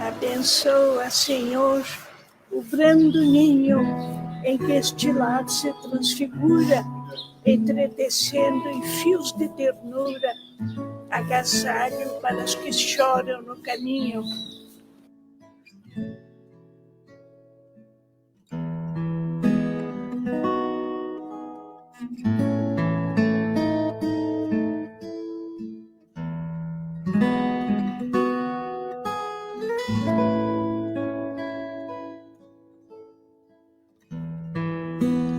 Abençoa, Senhor, o brando ninho em que este lar se transfigura, entretecendo em fios de ternura, agasalho para os que choram no caminho.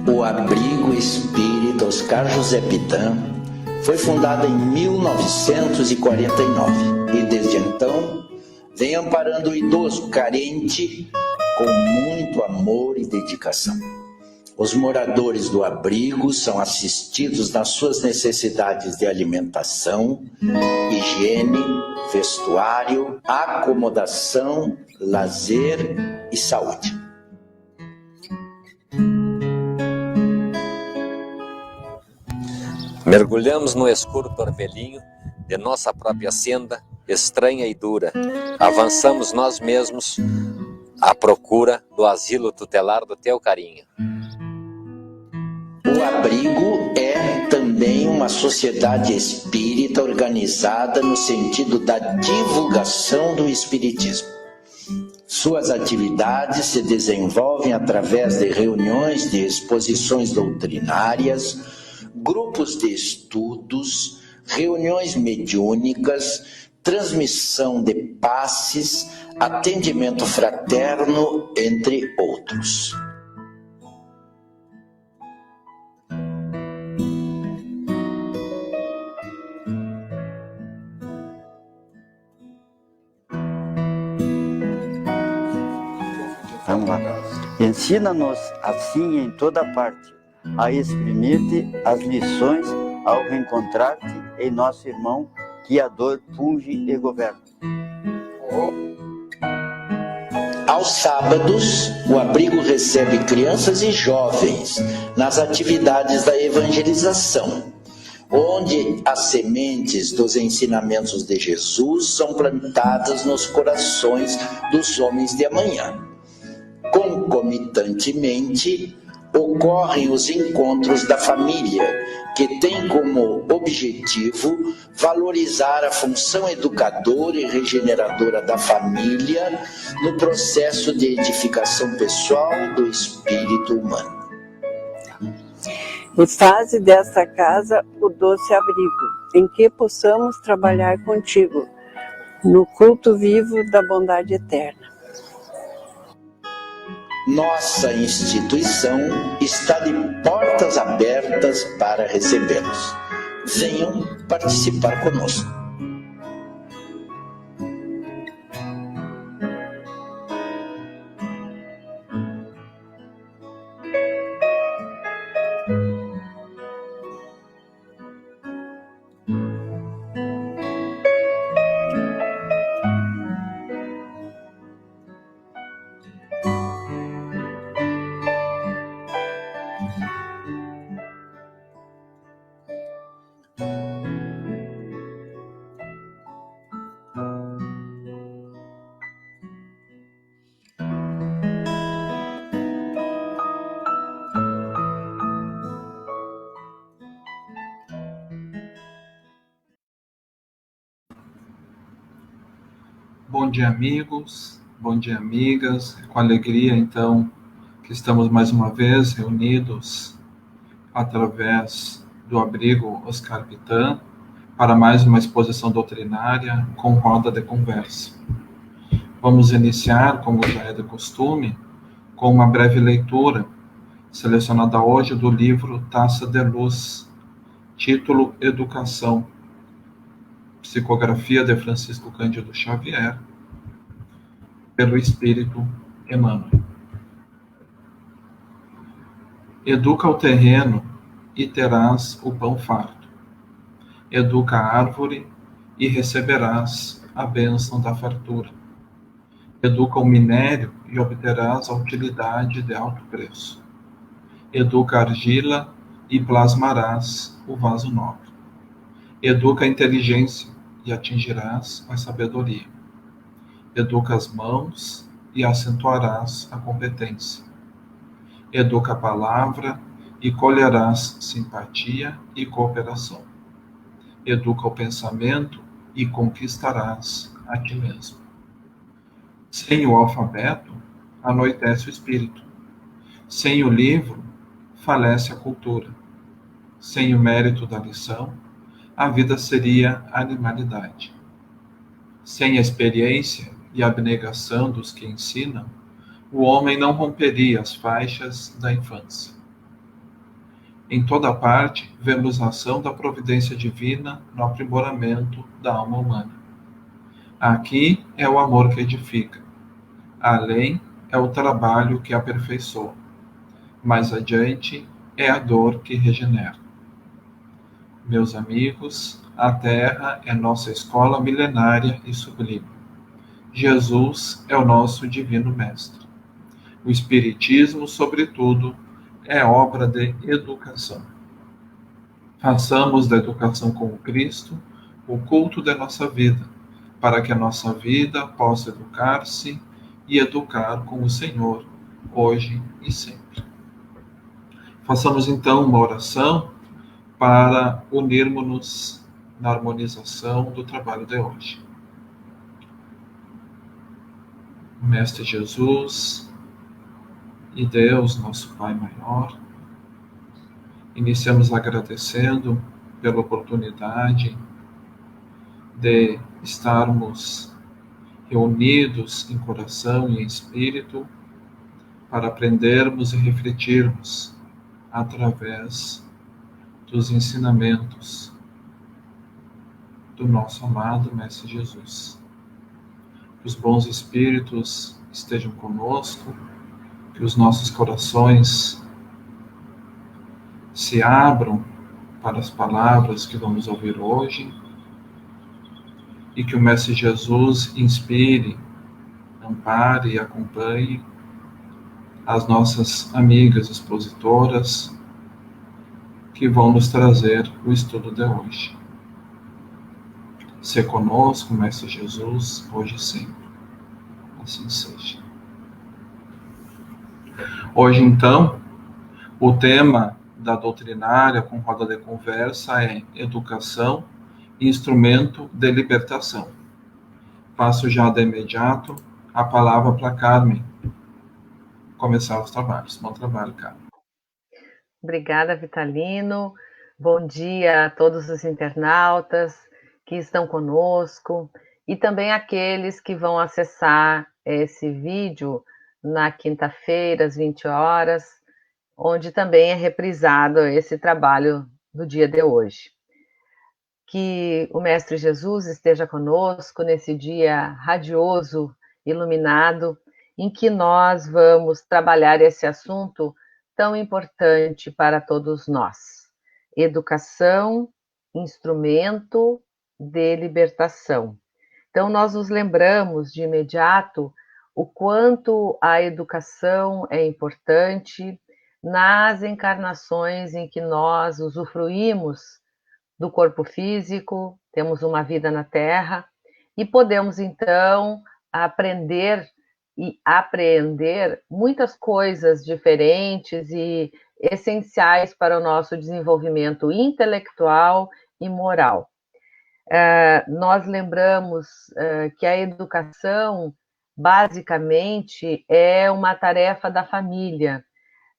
O Abrigo Espírita Oscar José Pitã foi fundado em 1949 e desde então vem amparando o idoso carente com muito amor e dedicação. Os moradores do abrigo são assistidos nas suas necessidades de alimentação, higiene, vestuário, acomodação, lazer e saúde. Mergulhamos no escuro torvelinho de nossa própria senda, estranha e dura. Avançamos nós mesmos à procura do asilo tutelar do teu carinho. O abrigo é também uma sociedade espírita organizada no sentido da divulgação do espiritismo. Suas atividades se desenvolvem através de reuniões de exposições doutrinárias, grupos de estudos, reuniões mediúnicas, transmissão de passes, atendimento fraterno, entre outros. Vamos lá. Ensina-nos assim em toda parte a exprimir-te as lições ao reencontrar-te em nosso irmão que a dor punge e governa. Aos sábados, o abrigo recebe crianças e jovens nas atividades da evangelização, onde as sementes dos ensinamentos de Jesus são plantadas nos corações dos homens de amanhã. Concomitantemente, ocorrem os encontros da família, que tem como objetivo valorizar a função educadora e regeneradora da família no processo de edificação pessoal do espírito humano. E faze desta casa o doce abrigo, em que possamos trabalhar contigo, no culto vivo da bondade eterna. Nossa instituição está de portas abertas para recebê-los. Venham participar conosco. Bom dia, amigos, bom dia, amigas. É com alegria, então, que estamos mais uma vez reunidos através do abrigo Oscar Pitã para mais uma exposição doutrinária com roda de conversa. Vamos iniciar, como já é de costume, com uma breve leitura selecionada hoje do livro Taça de Luz, título Educação, psicografia de Francisco Cândido Xavier, pelo Espírito Emmanuel. Educa o terreno e terás o pão farto. Educa a árvore e receberás a bênção da fartura. Educa o minério e obterás a utilidade de alto preço. Educa a argila e plasmarás o vaso nobre. Educa a inteligência e atingirás a sabedoria. Educa as mãos e acentuarás a competência. Educa a palavra e colherás simpatia e cooperação. Educa o pensamento e conquistarás a ti mesmo. Sem o alfabeto, anoitece o espírito. Sem o livro, falece a cultura. Sem o mérito da lição, a vida seria animalidade. Sem a experiência e abnegação dos que ensinam, o homem não romperia as faixas da infância. Em toda parte, vemos a ação da providência divina no aprimoramento da alma humana. Aqui é o amor que edifica. Além é o trabalho que aperfeiçoa. Mais adiante é a dor que regenera. Meus amigos, a Terra é nossa escola milenária e sublime. Jesus é o nosso divino mestre. O Espiritismo, sobretudo, é obra de educação. Façamos da educação com o Cristo o culto da nossa vida, para que a nossa vida possa educar-se e educar com o Senhor, hoje e sempre. Façamos então uma oração para unirmos-nos na harmonização do trabalho de hoje. Mestre Jesus e Deus, nosso Pai maior, iniciamos agradecendo pela oportunidade de estarmos reunidos em coração e em espírito para aprendermos e refletirmos através dos ensinamentos do nosso amado Mestre Jesus. Que os bons espíritos estejam conosco, que os nossos corações se abram para as palavras que vamos ouvir hoje e que o Mestre Jesus inspire, ampare e acompanhe as nossas amigas expositoras que vão nos trazer o estudo de hoje. Se conosco, Mestre Jesus, hoje e sempre. Assim seja. Hoje, então, o tema da doutrinária com roda de conversa é Educação, Instrumento de Libertação. Passo já de imediato a palavra para Carmen começar os trabalhos. Bom trabalho, Carmen. Obrigada, Vitalino. Bom dia a todos os internautas que estão conosco e também aqueles que vão acessar esse vídeo na quinta-feira, às 20 horas, onde também é reprisado esse trabalho do dia de hoje. Que o Mestre Jesus esteja conosco nesse dia radioso, iluminado, em que nós vamos trabalhar esse assunto tão importante para todos nós. Educação, instrumento de libertação. Então, nós nos lembramos de imediato o quanto a educação é importante nas encarnações em que nós usufruímos do corpo físico, temos uma vida na Terra e podemos, então, aprender e apreender muitas coisas diferentes e essenciais para o nosso desenvolvimento intelectual e moral. Nós lembramos que a educação, basicamente, é uma tarefa da família,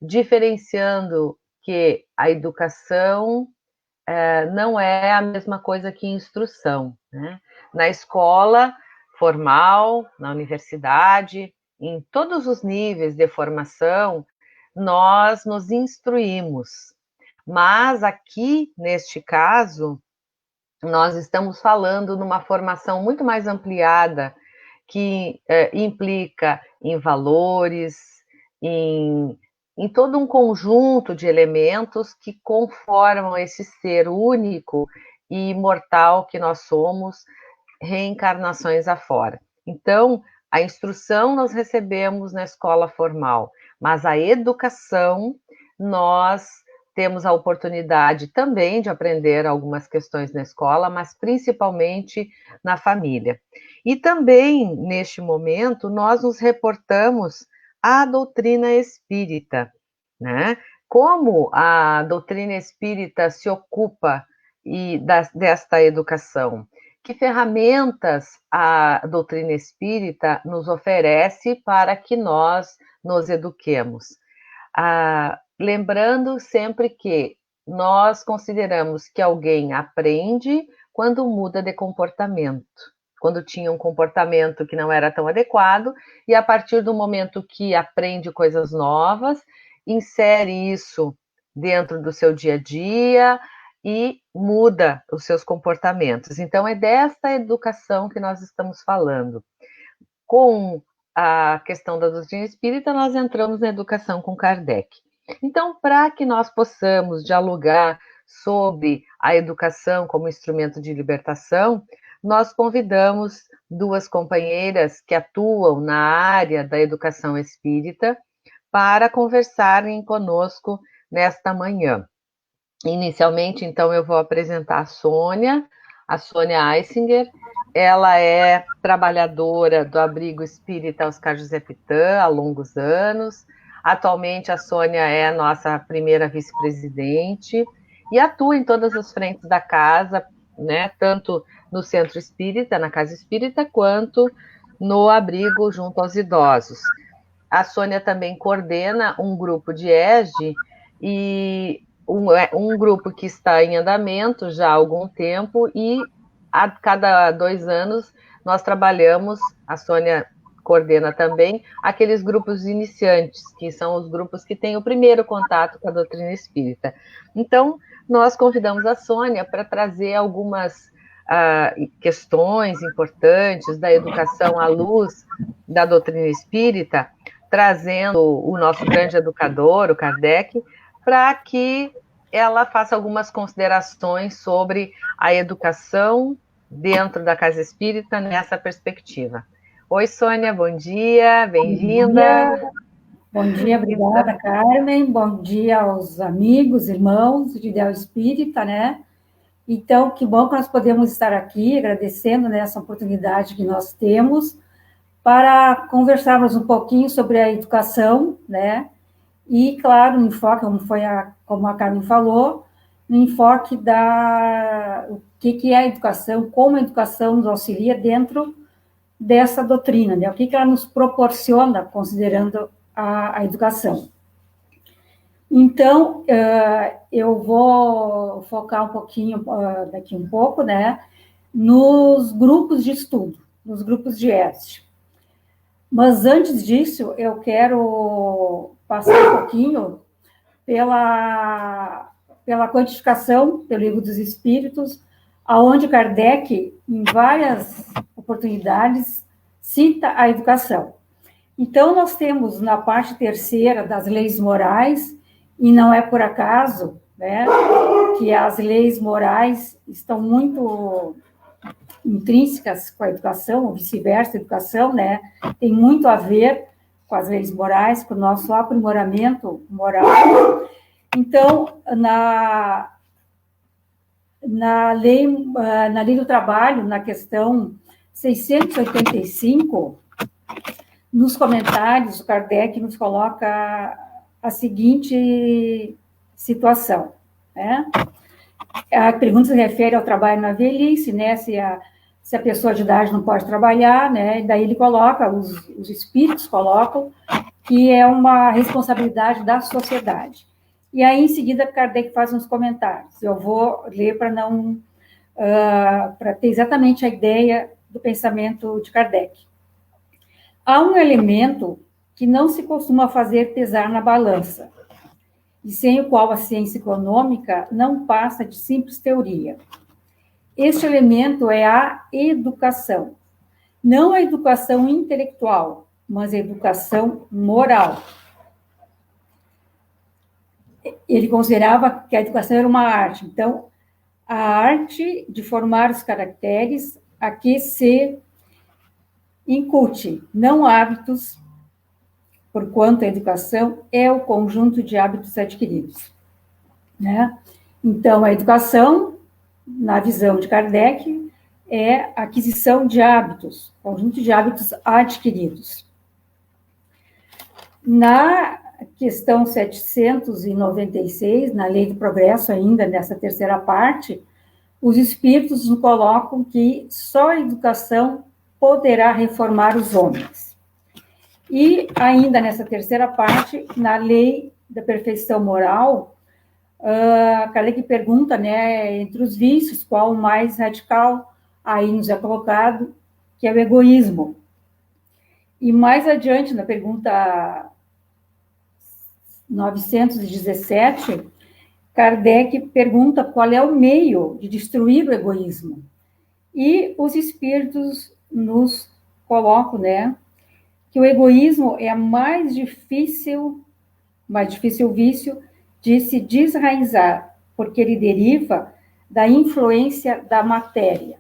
diferenciando que a educação não é a mesma coisa que instrução, né? Na escola formal, na universidade, em todos os níveis de formação, nós nos instruímos. Mas aqui, neste caso, nós estamos falando numa formação muito mais ampliada, que implica em valores, em todo um conjunto de elementos que conformam esse ser único e imortal que nós somos, reencarnações afora. Então, a instrução nós recebemos na escola formal, mas a educação nós temos a oportunidade também de aprender algumas questões na escola, mas principalmente na família. E também, neste momento, nós nos reportamos à doutrina espírita, né? Como a doutrina espírita se ocupa desta educação? Que ferramentas a doutrina espírita nos oferece para que nós nos eduquemos? Lembrando sempre que nós consideramos que alguém aprende quando muda de comportamento, quando tinha um comportamento que não era tão adequado, e a partir do momento que aprende coisas novas, insere isso dentro do seu dia a dia e muda os seus comportamentos. Então, é desta educação que nós estamos falando. Com a questão da doutrina espírita, nós entramos na educação com Kardec. Então, para que nós possamos dialogar sobre a educação como instrumento de libertação, nós convidamos duas companheiras que atuam na área da educação espírita para conversarem conosco nesta manhã. Inicialmente, então, eu vou apresentar a Sônia Eisinger. Ela é trabalhadora do Abrigo Espírita Oscar José Pitã há longos anos. Atualmente, a Sônia é a nossa primeira vice-presidente e atua em todas as frentes da casa, né, tanto no Centro Espírita, na Casa Espírita, quanto no abrigo junto aos idosos. A Sônia também coordena um grupo de ESG e um grupo que está em andamento já há algum tempo, e a cada 2 anos nós trabalhamos, a Sônia coordena também, aqueles grupos iniciantes, que são os grupos que têm o primeiro contato com a doutrina espírita. Então, nós convidamos a Sônia para trazer algumas questões importantes da educação à luz da doutrina espírita, trazendo o nosso grande educador, o Kardec, para que ela faça algumas considerações sobre a educação dentro da Casa Espírita nessa perspectiva. Oi, Sônia, bom dia, bem-vinda. Bom dia, obrigada, Carmen. Bom dia aos amigos, irmãos de Ideal Espírita, né? Então, que bom que nós podemos estar aqui, agradecendo, né, essa oportunidade que nós temos para conversarmos um pouquinho sobre a educação, né? E, claro, no enfoque, como a Carmen falou, no enfoque o que é a educação, como a educação nos auxilia dentro dessa doutrina, né? O que ela nos proporciona, considerando a educação. Então, eu vou focar um pouquinho, daqui um pouco, né, nos grupos de estudo, nos grupos de ESG. Mas, antes disso, eu quero passar um pouquinho pela quantificação pelo Livro dos Espíritos, aonde Kardec, em várias oportunidades, cita a educação. Então, nós temos na parte terceira das leis morais, e não é por acaso, né, que as leis morais estão muito intrínsecas com a educação, ou vice-versa, a educação, né, tem muito a ver com as leis morais, com o nosso aprimoramento moral. Então, na lei do trabalho, na questão 685, nos comentários, o Kardec nos coloca a seguinte situação, né? A pergunta se refere ao trabalho na velhice, né? Se a pessoa de idade não pode trabalhar, né? E daí ele coloca, os espíritos colocam, que é uma responsabilidade da sociedade. E aí, em seguida, Kardec faz uns comentários. Eu vou ler para ter exatamente a ideia do pensamento de Kardec. Há um elemento que não se costuma fazer pesar na balança, e sem o qual a ciência econômica não passa de simples teoria. Este elemento é a educação. Não a educação intelectual, mas a educação moral. Ele considerava que a educação era uma arte. Então, a arte de formar os caracteres a que se incute, não hábitos, porquanto a educação é o conjunto de hábitos adquiridos. né? Então, a educação, na visão de Kardec, é a aquisição de hábitos, conjunto de hábitos adquiridos. Na questão 796, na Lei do Progresso, ainda nessa terceira parte, os espíritos nos colocam que só a educação poderá reformar os homens. E ainda nessa terceira parte, na Lei da Perfeição Moral, Kardec pergunta, né, entre os vícios, qual o mais radical? Aí nos é colocado que é o egoísmo. E mais adiante, na pergunta 917, Kardec pergunta qual é o meio de destruir o egoísmo. E os espíritos nos colocam, né, que o egoísmo é mais difícil vício de se desraizar, porque ele deriva da influência da matéria.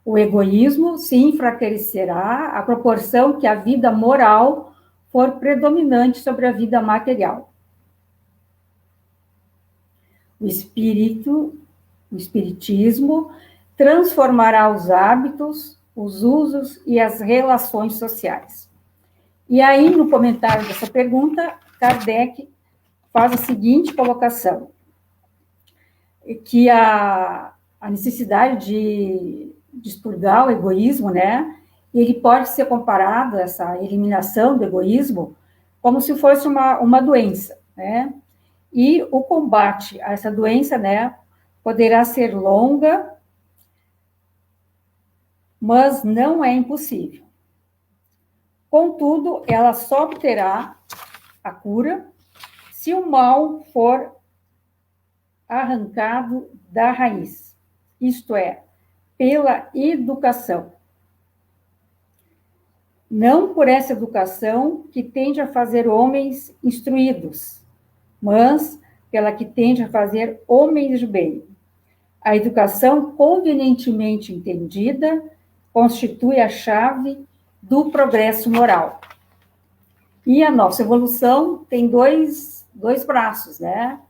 O egoísmo se enfraquecerá à proporção que a vida moral for predominante sobre a vida material. O espiritismo transformará os hábitos, os usos e as relações sociais. E aí, no comentário dessa pergunta, Kardec faz a seguinte colocação, que a necessidade de expurgar o egoísmo, né, ele pode ser comparado, essa eliminação do egoísmo, como se fosse uma doença, né, e o combate a essa doença, né, poderá ser longa, mas não é impossível. Contudo, ela só obterá a cura se o mal for arrancado da raiz, isto é, pela educação. Não por essa educação que tende a fazer homens instruídos, mas pela que tende a fazer homens de bem. A educação convenientemente entendida constitui a chave do progresso moral. E a nossa evolução tem dois braços, né?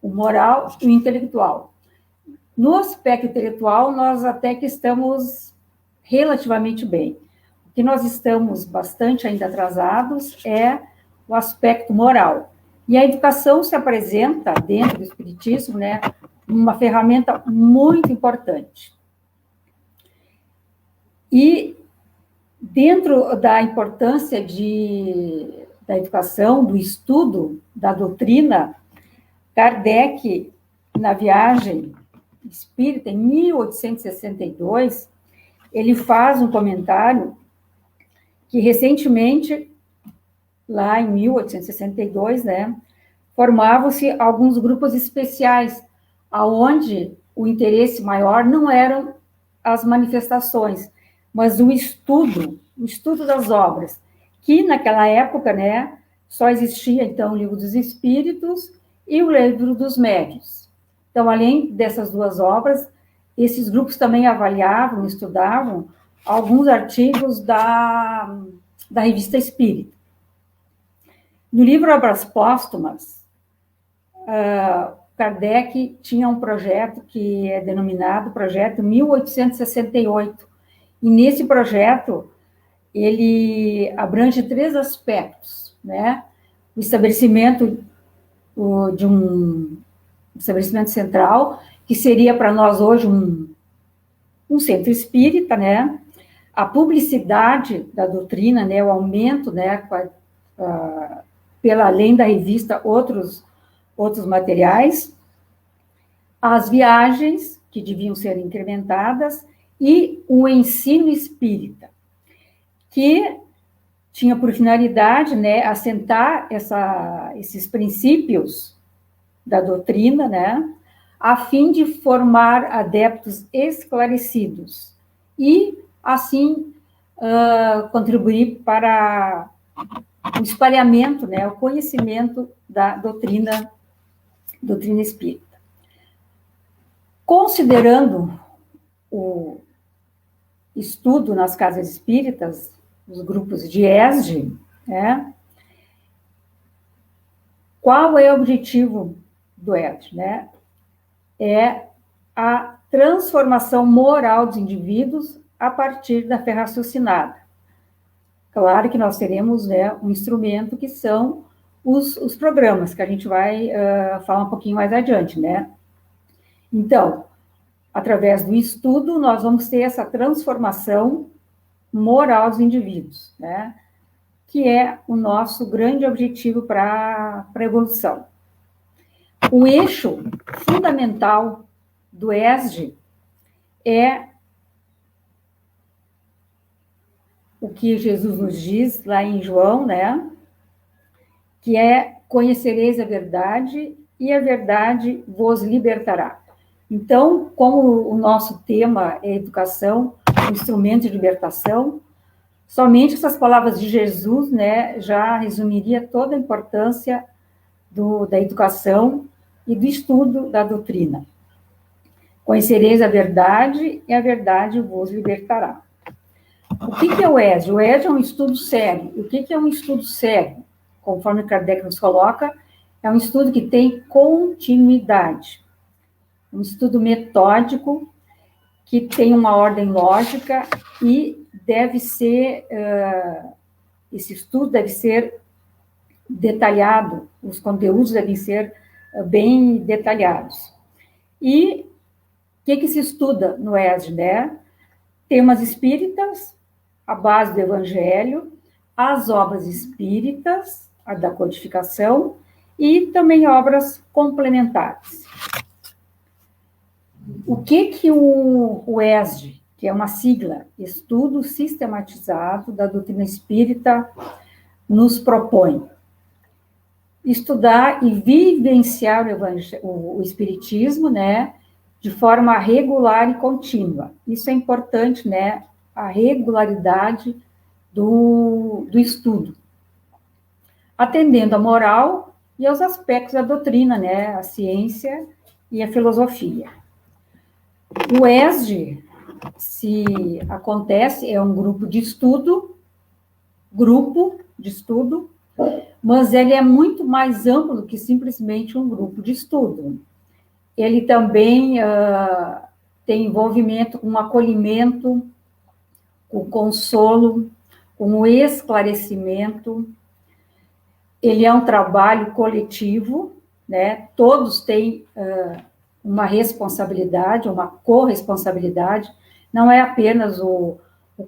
O moral e o intelectual. No aspecto intelectual, nós até que estamos relativamente bem. O que nós estamos bastante ainda atrasados é o aspecto moral. E a educação se apresenta, dentro do Espiritismo, né, uma ferramenta muito importante. E dentro da importância da educação, do estudo, da doutrina, Kardec, na viagem espírita, em 1862, ele faz um comentário que recentemente, lá em 1862, né, formavam-se alguns grupos especiais, aonde o interesse maior não eram as manifestações, mas o estudo das obras, que naquela época, né, só existia, então, o Livro dos Espíritos e o Livro dos Médiuns. Então, além dessas duas obras, esses grupos também avaliavam, estudavam alguns artigos da Revista Espírita. No livro Obras Póstumas, Kardec tinha um projeto que é denominado Projeto 1868. E nesse projeto, ele abrange 3 aspectos, né? O estabelecimento de um estabelecimento central, que seria para nós hoje um centro espírita, né? A publicidade da doutrina, né? O aumento, né? Pela além da revista, outros materiais, as viagens, que deviam ser incrementadas, e o ensino espírita, que tinha por finalidade, né, assentar esses princípios da doutrina, né, a fim de formar adeptos esclarecidos e, assim, contribuir para o espalhamento, né, o conhecimento da doutrina espírita. Considerando o estudo nas casas espíritas, os grupos de ESG, né, Qual é o objetivo do ESG, né? É a transformação moral dos indivíduos a partir da fé raciocinada. Claro que nós teremos, né, um instrumento que são os programas, que a gente vai falar um pouquinho mais adiante, né? Então, através do estudo, nós vamos ter essa transformação moral dos indivíduos, né? Que é o nosso grande objetivo para a evolução. O eixo fundamental do ESG é o que Jesus nos diz lá em João, né? Que é: conhecereis a verdade e a verdade vos libertará. Então, como o nosso tema é educação, um instrumento de libertação, somente essas palavras de Jesus, né, já resumiria toda a importância da educação e do estudo da doutrina. Conhecereis a verdade e a verdade vos libertará. O que é o ESG? O ESG é um estudo cego. E o que é um estudo cego? Conforme Kardec nos coloca, é um estudo que tem continuidade. Um estudo metódico, que tem uma ordem lógica e deve ser, esse estudo deve ser detalhado, os conteúdos devem ser bem detalhados. E o que se estuda no ESG, né? Temas espíritas, a base do Evangelho, as obras espíritas, a da codificação, e também obras complementares. O que o ESG, que é uma sigla, Estudo Sistematizado da Doutrina Espírita, nos propõe? Estudar e vivenciar o Espiritismo, né, de forma regular e contínua. Isso é importante, né, a regularidade do estudo, atendendo à moral e aos aspectos da doutrina, né, a ciência e a filosofia. O ESG, se acontece, é um grupo de estudo, mas ele é muito mais amplo do que simplesmente um grupo de estudo. Ele também tem envolvimento com o acolhimento, com o consolo, com o esclarecimento. Ele é um trabalho coletivo, né? Todos têm uma responsabilidade, uma corresponsabilidade, não é apenas o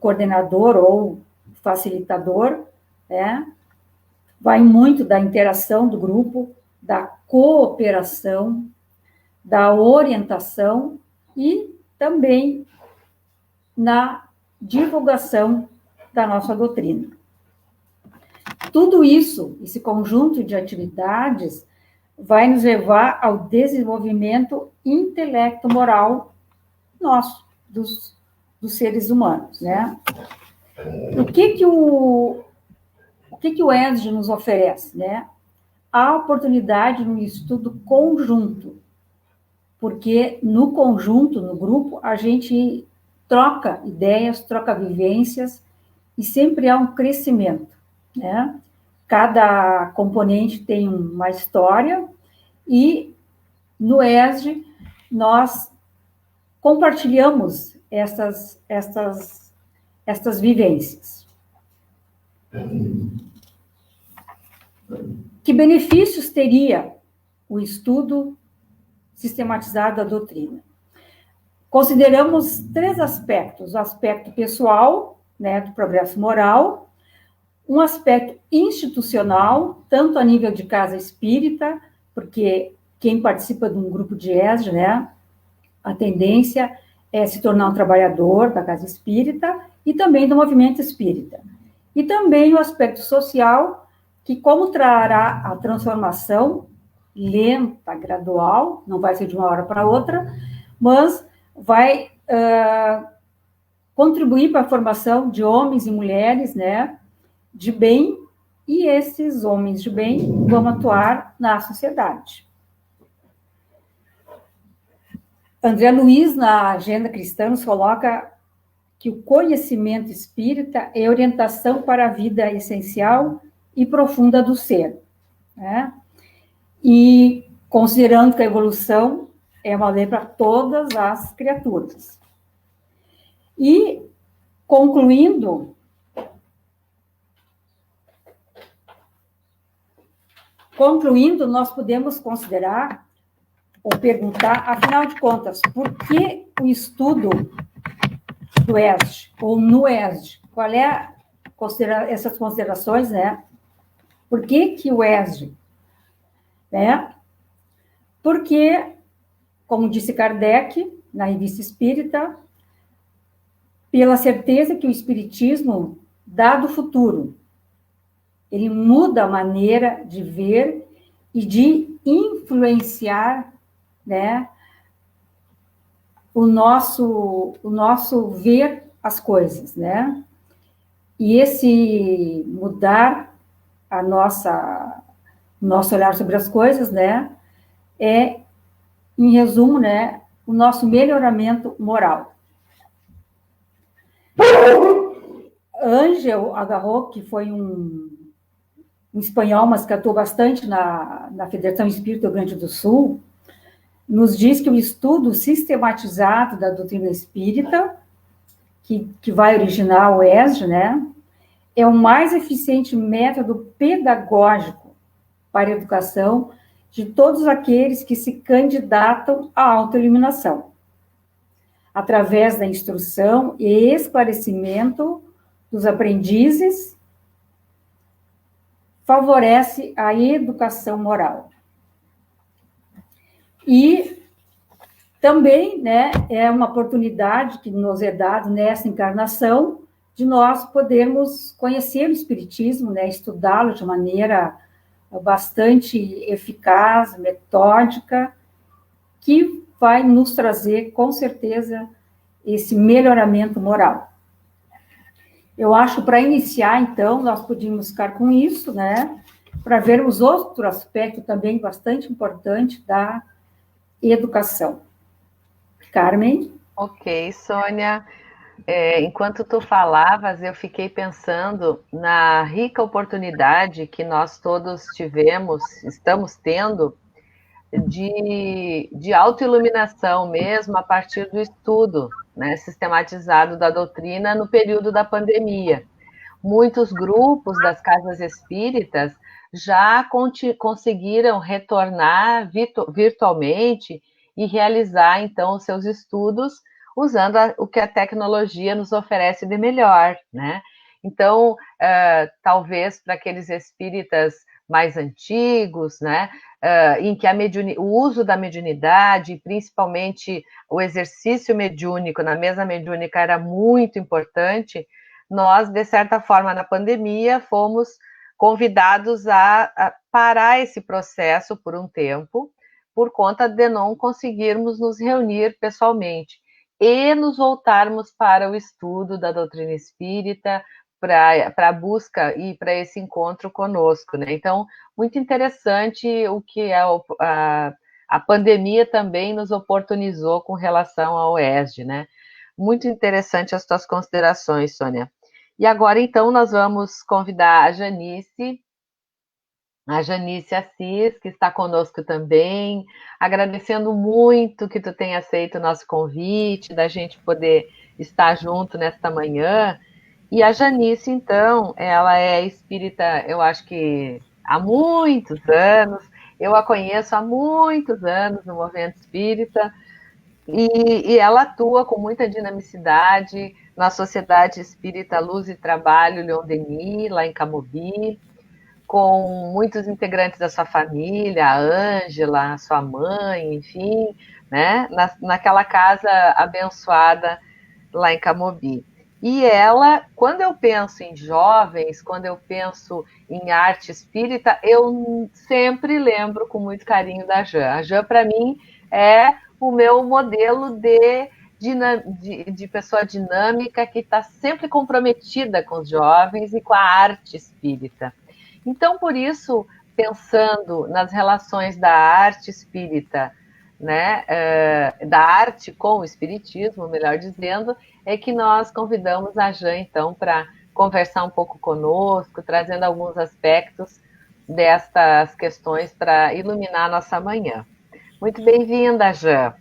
coordenador ou o facilitador, né? Vai muito da interação do grupo, da cooperação, da orientação e também na divulgação da nossa doutrina. Tudo isso, esse conjunto de atividades, vai nos levar ao desenvolvimento intelecto-moral nosso, dos seres humanos, né? O que o ESG nos oferece, né? A oportunidade de um estudo conjunto, porque no conjunto, no grupo, a gente troca ideias, troca vivências, e sempre há um crescimento, né? Cada componente tem uma história, e no ESG nós compartilhamos estas vivências. Que benefícios teria o estudo sistematizado da doutrina? Consideramos 3 aspectos: o aspecto pessoal, né, do progresso moral, um aspecto institucional, tanto a nível de casa espírita, porque quem participa de um grupo de ESG, né, a tendência é se tornar um trabalhador da casa espírita e também do movimento espírita. E também o aspecto social, que como trará a transformação lenta, gradual, não vai ser de uma hora para outra, mas vai contribuir para a formação de homens e mulheres, né, de bem, e esses homens de bem vão atuar na sociedade. André Luiz, na Agenda Cristã, nos coloca que o conhecimento espírita é orientação para a vida essencial e profunda do ser, né? e considerando que a evolução é uma lei para todas as criaturas. E, concluindo, nós podemos considerar ou perguntar, afinal de contas, por que o estudo do ESG, ou no ESG? Qual é essas considerações, né? Por que o ESG? Né? Porque, como disse Kardec, na Revista Espírita, pela certeza que o Espiritismo dá do futuro. Ele muda a maneira de ver e de influenciar, né, o nosso ver as coisas, né? E esse mudar nosso olhar sobre as coisas, né, é, em resumo, né, o nosso melhoramento moral. Ângel Agarro, que foi um espanhol, mas que atuou bastante na Federação Espírita do Rio Grande do Sul, nos diz que o estudo sistematizado da doutrina espírita, que vai originar o ESG, né, é o mais eficiente método pedagógico para a educação de todos aqueles que se candidatam à autoiluminação, através da instrução e esclarecimento dos aprendizes, favorece a educação moral. E também, né, é uma oportunidade que nos é dada nessa encarnação de nós podermos conhecer o Espiritismo, né, estudá-lo de maneira bastante eficaz, metódica, que vai nos trazer, com certeza, esse melhoramento moral. Eu acho, para iniciar, então, nós podíamos ficar com isso, né, para vermos outro aspecto também bastante importante da educação. Carmen? Ok, Sônia. Enquanto tu falavas, eu fiquei pensando na rica oportunidade que nós todos estamos tendo, de autoiluminação mesmo a partir do estudo, né, sistematizado da doutrina no período da pandemia. Muitos grupos das casas espíritas já conseguiram retornar virtualmente e realizar, então, os seus estudos usando o que a tecnologia nos oferece de melhor, né? Então, talvez para aqueles espíritas mais antigos, né, em que o uso da mediunidade, principalmente o exercício mediúnico na mesa mediúnica era muito importante, nós, de certa forma, na pandemia, fomos convidados a parar esse processo por um tempo, por conta de não conseguirmos nos reunir pessoalmente e nos voltarmos para o estudo da doutrina espírita, para a busca e para esse encontro conosco, né? Então, muito interessante o que a pandemia também nos oportunizou com relação ao ESG, né? Muito interessante as tuas considerações, Sônia. E agora, então, nós vamos convidar a Janice Assis, que está conosco também, agradecendo muito que tu tenha aceito o nosso convite, da gente poder estar junto nesta manhã. E a Janice, então, ela é espírita, eu acho que há muitos anos, eu a conheço há muitos anos no movimento espírita, e ela atua com muita dinamicidade na Sociedade Espírita Luz e Trabalho Leon Denis, lá em Camobi, com muitos integrantes da sua família, a Ângela, a sua mãe, enfim, né, naquela casa abençoada lá em Camobi. E ela, quando eu penso em jovens, quando eu penso em arte espírita, eu sempre lembro com muito carinho da Jan. A Jan, para mim, é o meu modelo de pessoa dinâmica que está sempre comprometida com os jovens e com a arte espírita. Então, por isso, pensando nas relações da arte espírita, né, da arte com o espiritismo, melhor dizendo, é que nós convidamos a Jan, então, para conversar um pouco conosco, trazendo alguns aspectos destas questões para iluminar a nossa manhã. Muito bem-vinda, Jan.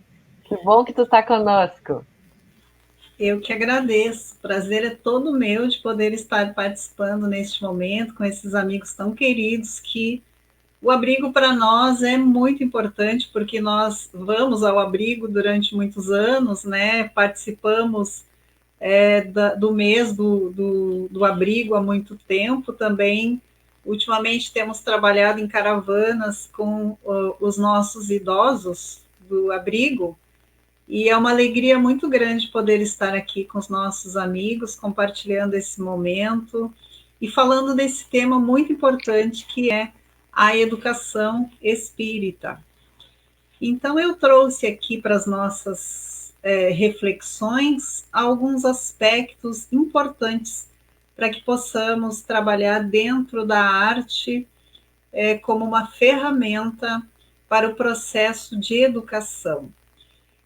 Que bom que tu está conosco. Eu que agradeço. O prazer é todo meu de poder estar participando neste momento com esses amigos tão queridos que o abrigo para nós é muito importante, porque nós vamos ao abrigo durante muitos anos, né? Participamos do mês do abrigo há muito tempo também. Ultimamente temos trabalhado em caravanas com os nossos idosos do abrigo, e é uma alegria muito grande poder estar aqui com os nossos amigos, compartilhando esse momento e falando desse tema muito importante que é a educação espírita. Então, eu trouxe aqui para as nossas reflexões alguns aspectos importantes para que possamos trabalhar dentro da arte como uma ferramenta para o processo de educação.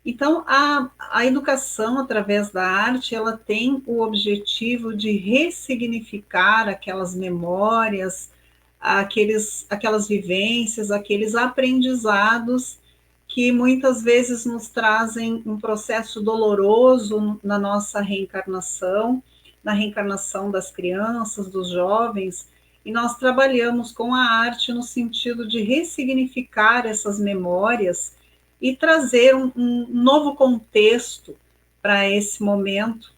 Então, a educação através da arte, ela tem o objetivo de ressignificar aquelas memórias, aquelas vivências, aqueles aprendizados que muitas vezes nos trazem um processo doloroso na nossa reencarnação, na reencarnação das crianças, dos jovens, e nós trabalhamos com a arte no sentido de ressignificar essas memórias e trazer um novo contexto para esse momento,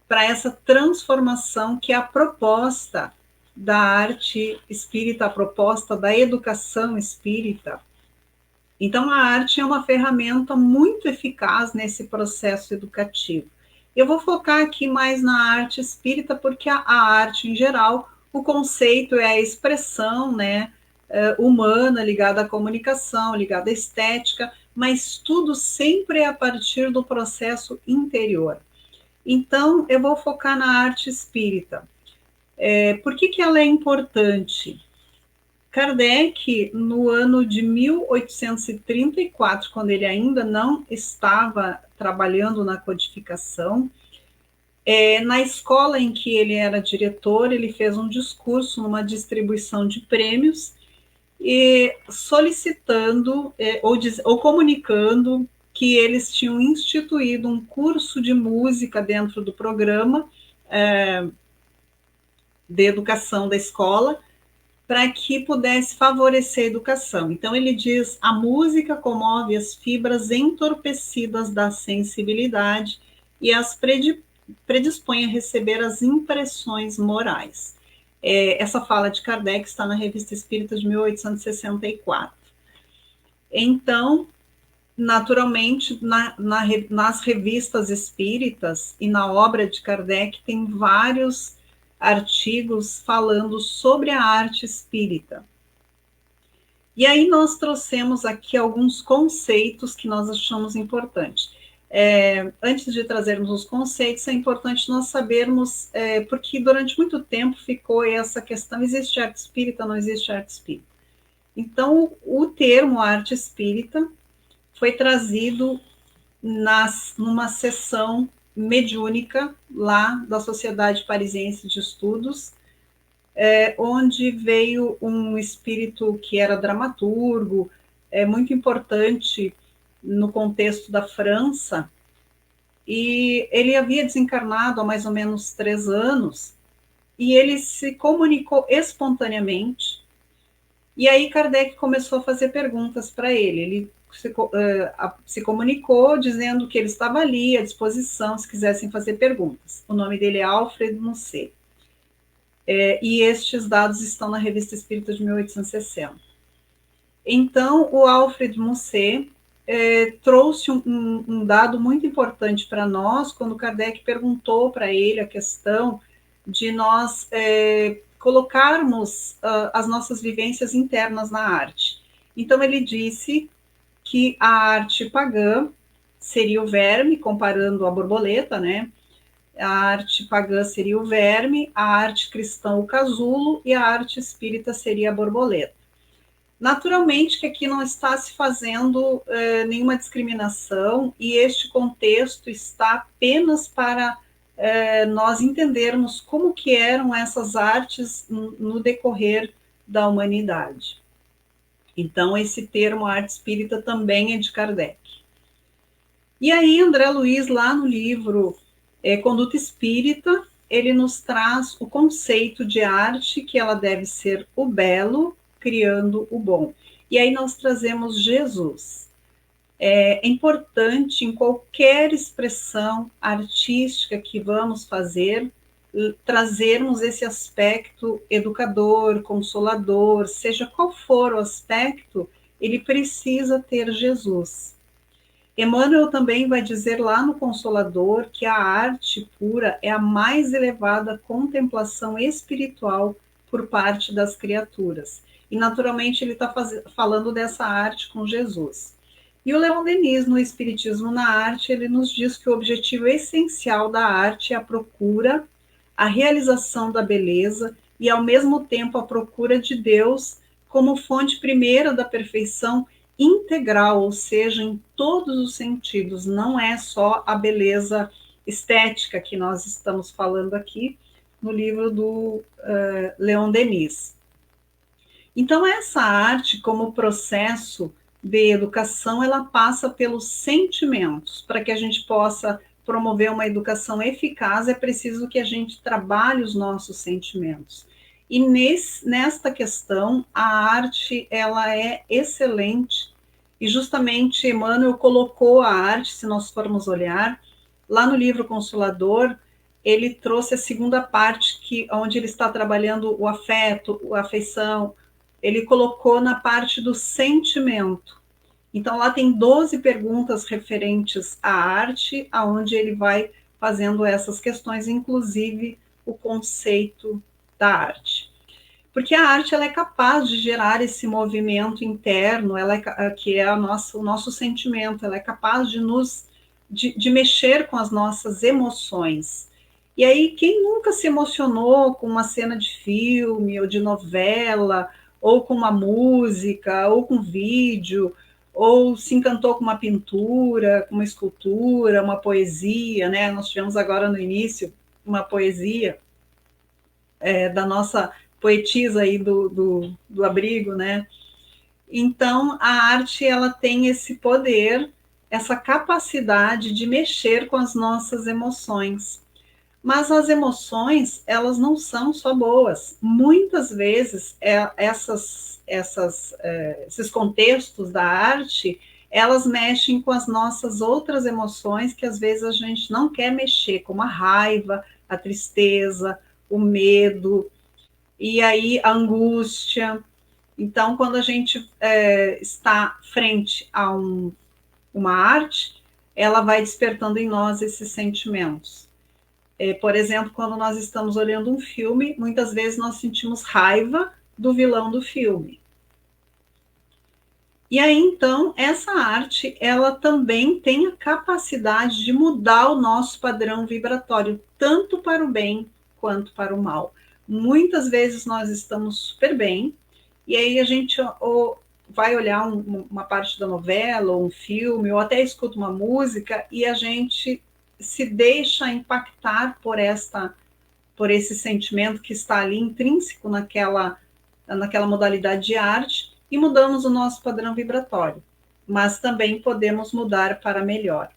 para essa transformação que é a proposta da arte espírita, a proposta da educação espírita. Então, a arte é uma ferramenta muito eficaz nesse processo educativo. Eu vou focar aqui mais na arte espírita, porque a arte, em geral, o conceito é a expressão, né, humana, ligada à comunicação, ligada à estética, mas tudo sempre é a partir do processo interior. Então, eu vou focar na arte espírita. Por que ela é importante? Kardec, no ano de 1834, quando ele ainda não estava trabalhando na codificação, na escola em que ele era diretor, ele fez um discurso numa distribuição de prêmios, e solicitando ou comunicando que eles tinham instituído um curso de música dentro do programa de educação da escola, para que pudesse favorecer a educação. Então ele diz: a música comove as fibras entorpecidas da sensibilidade e as predispõe a receber as impressões morais. Essa fala de Kardec está na Revista Espírita de 1864. Então, naturalmente, nas revistas espíritas e na obra de Kardec tem vários artigos falando sobre a arte espírita. E aí nós trouxemos aqui alguns conceitos que nós achamos importantes. Antes de trazermos os conceitos, é importante nós sabermos, porque durante muito tempo ficou essa questão: existe arte espírita, não existe arte espírita? Então, o termo arte espírita foi trazido numa sessão mediúnica lá da Sociedade Parisiense de Estudos, onde veio um espírito que era dramaturgo, muito importante no contexto da França, e ele havia desencarnado há mais ou menos 3 anos, e ele se comunicou espontaneamente, e aí Kardec começou a fazer perguntas para ele. Ele se comunicou dizendo que ele estava ali à disposição se quisessem fazer perguntas. O nome dele é Alfred Musset, e estes dados estão na Revista Espírita de 1860. Então, o Alfred Musset trouxe um dado muito importante para nós, quando Kardec perguntou para ele a questão de nós colocarmos as nossas vivências internas na arte. Então, ele disse que a arte pagã seria o verme, comparando a borboleta, né? A arte pagã seria o verme, a arte cristã o casulo e a arte espírita seria a borboleta. Naturalmente que aqui não está se fazendo nenhuma discriminação, e este contexto está apenas para nós entendermos como que eram essas artes no decorrer da humanidade. Então, esse termo arte espírita também é de Kardec. E aí, André Luiz, lá no livro Conduta Espírita, ele nos traz o conceito de arte, que ela deve ser o belo, criando o bom. E aí nós trazemos Jesus. É importante, em qualquer expressão artística que vamos fazer, trazermos esse aspecto educador, consolador, seja qual for o aspecto, ele precisa ter Jesus. Emmanuel também vai dizer lá no Consolador que a arte pura é a mais elevada contemplação espiritual por parte das criaturas. E, naturalmente, ele está falando dessa arte com Jesus. E o Leon Denis, no Espiritismo na Arte, ele nos diz que o objetivo essencial da arte é a procura, a realização da beleza e, ao mesmo tempo, a procura de Deus como fonte primeira da perfeição integral, ou seja, em todos os sentidos, não é só a beleza estética que nós estamos falando aqui no livro do Leon Denis. Então, essa arte, como processo de educação, ela passa pelos sentimentos. Para que a gente possa promover uma educação eficaz, é preciso que a gente trabalhe os nossos sentimentos. E nesta questão, a arte ela é excelente, e justamente Emmanuel colocou a arte, se nós formos olhar, lá no livro Consolador, ele trouxe a segunda parte, onde ele está trabalhando o afeto, a afeição, ele colocou na parte do sentimento. Então, lá tem 12 perguntas referentes à arte, aonde ele vai fazendo essas questões, inclusive o conceito da arte. Porque a arte ela é capaz de gerar esse movimento interno, que é o nosso sentimento, ela é capaz de mexer com as nossas emoções. E aí, quem nunca se emocionou com uma cena de filme, ou de novela, ou com uma música, ou com vídeo, ou se encantou com uma pintura, com uma escultura, uma poesia, né? Nós tivemos agora no início uma poesia da nossa poetisa aí do abrigo, né? Então, a arte, ela tem esse poder, essa capacidade de mexer com as nossas emoções. Mas as emoções, elas não são só boas. Muitas vezes, esses contextos da arte, elas mexem com as nossas outras emoções que às vezes a gente não quer mexer, como a raiva, a tristeza, o medo, e aí a angústia. Então, quando a gente está frente a uma arte, ela vai despertando em nós esses sentimentos. Por exemplo, quando nós estamos olhando um filme, muitas vezes nós sentimos raiva do vilão do filme. E aí, então, essa arte, ela também tem a capacidade de mudar o nosso padrão vibratório, tanto para o bem quanto para o mal. Muitas vezes nós estamos super bem, e aí a gente vai olhar uma parte da novela, ou um filme, ou até escuta uma música, e a gente se deixa impactar por esse sentimento que está ali intrínseco naquela modalidade de arte, e mudamos o nosso padrão vibratório. Mas também podemos mudar para melhor.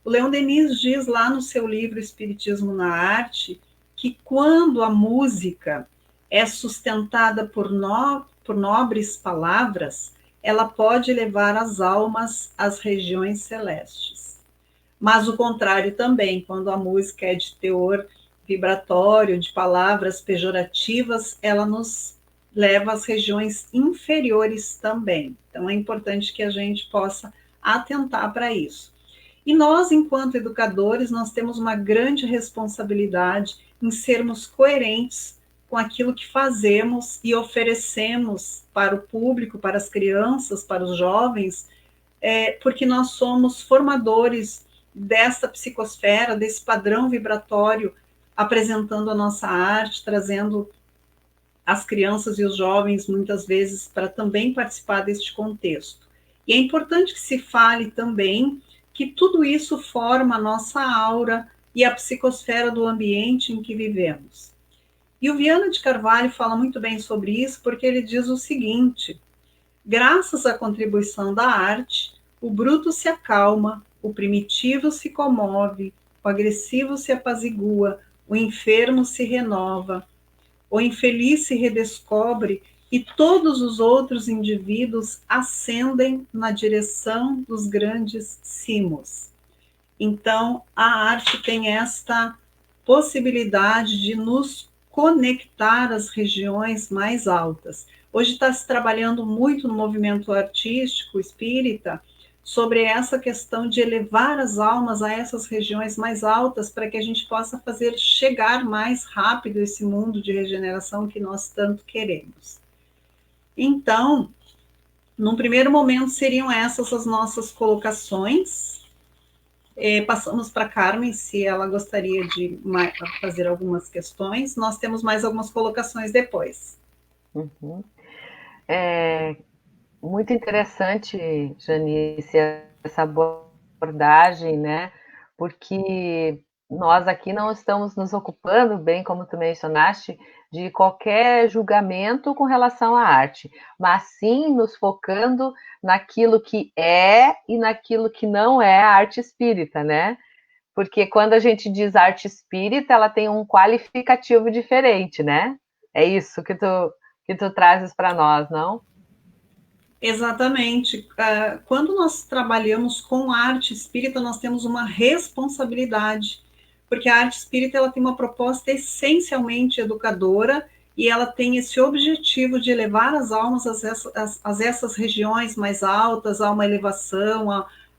O Leon Denis diz lá no seu livro Espiritismo na Arte, que quando a música é sustentada por nobres palavras, ela pode levar as almas às regiões celestes. Mas o contrário também, quando a música é de teor vibratório, de palavras pejorativas, ela nos leva às regiões inferiores também. Então é importante que a gente possa atentar para isso. E nós, enquanto educadores, nós temos uma grande responsabilidade em sermos coerentes com aquilo que fazemos e oferecemos para o público, para as crianças, para os jovens, porque nós somos formadores dessa psicosfera, desse padrão vibratório, apresentando a nossa arte, trazendo as crianças e os jovens, muitas vezes, para também participar deste contexto. E é importante que se fale também que tudo isso forma a nossa aura e a psicosfera do ambiente em que vivemos. E o Viana de Carvalho fala muito bem sobre isso, porque ele diz o seguinte: graças à contribuição da arte, o bruto se acalma, o primitivo se comove, o agressivo se apazigua, o enfermo se renova, o infeliz se redescobre e todos os outros indivíduos ascendem na direção dos grandes cimos. Então, a arte tem esta possibilidade de nos conectar às regiões mais altas. Hoje está se trabalhando muito no movimento artístico espírita sobre essa questão de elevar as almas a essas regiões mais altas para que a gente possa fazer chegar mais rápido esse mundo de regeneração que nós tanto queremos. Então, num primeiro momento seriam essas as nossas colocações. Passamos para a Carmen, se ela gostaria de fazer algumas questões. Nós temos mais algumas colocações depois. Uhum. Muito interessante, Janice, essa abordagem, né? Porque nós aqui não estamos nos ocupando, bem como tu mencionaste, de qualquer julgamento com relação à arte, mas sim nos focando naquilo que é e naquilo que não é a arte espírita, né? Porque quando a gente diz arte espírita, ela tem um qualificativo diferente, né? É isso que tu trazes para nós, não? Exatamente. Quando nós trabalhamos com a arte espírita, nós temos uma responsabilidade, porque a arte espírita ela tem uma proposta essencialmente educadora e ela tem esse objetivo de elevar as almas a essas regiões mais altas, a uma elevação,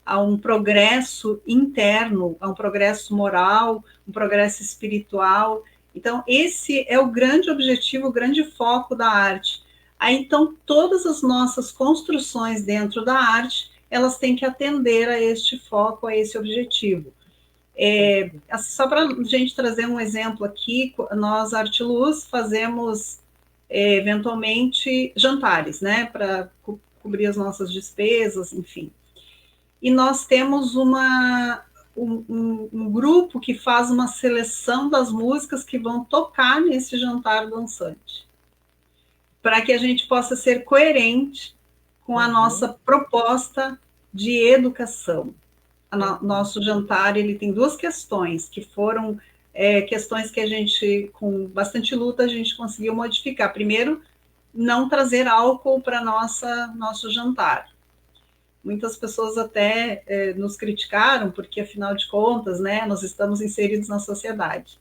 a um progresso interno, a um progresso moral, um progresso espiritual. Então, esse é o grande objetivo, o grande foco da arte. Aí, então, todas as nossas construções dentro da arte, elas têm que atender a este foco, a esse objetivo. Só para a gente trazer um exemplo aqui, nós, Arte Luz, fazemos, eventualmente, jantares, né, para cobrir as nossas despesas, enfim. E nós temos um grupo que faz uma seleção das músicas que vão tocar nesse jantar dançante, para que a gente possa ser coerente com a nossa proposta de educação. Nosso jantar ele tem duas questões, que foram questões que a gente, com bastante luta, a gente conseguiu modificar. Primeiro, não trazer álcool para nosso jantar. Muitas pessoas até nos criticaram, porque, afinal de contas, né, nós estamos inseridos na sociedade.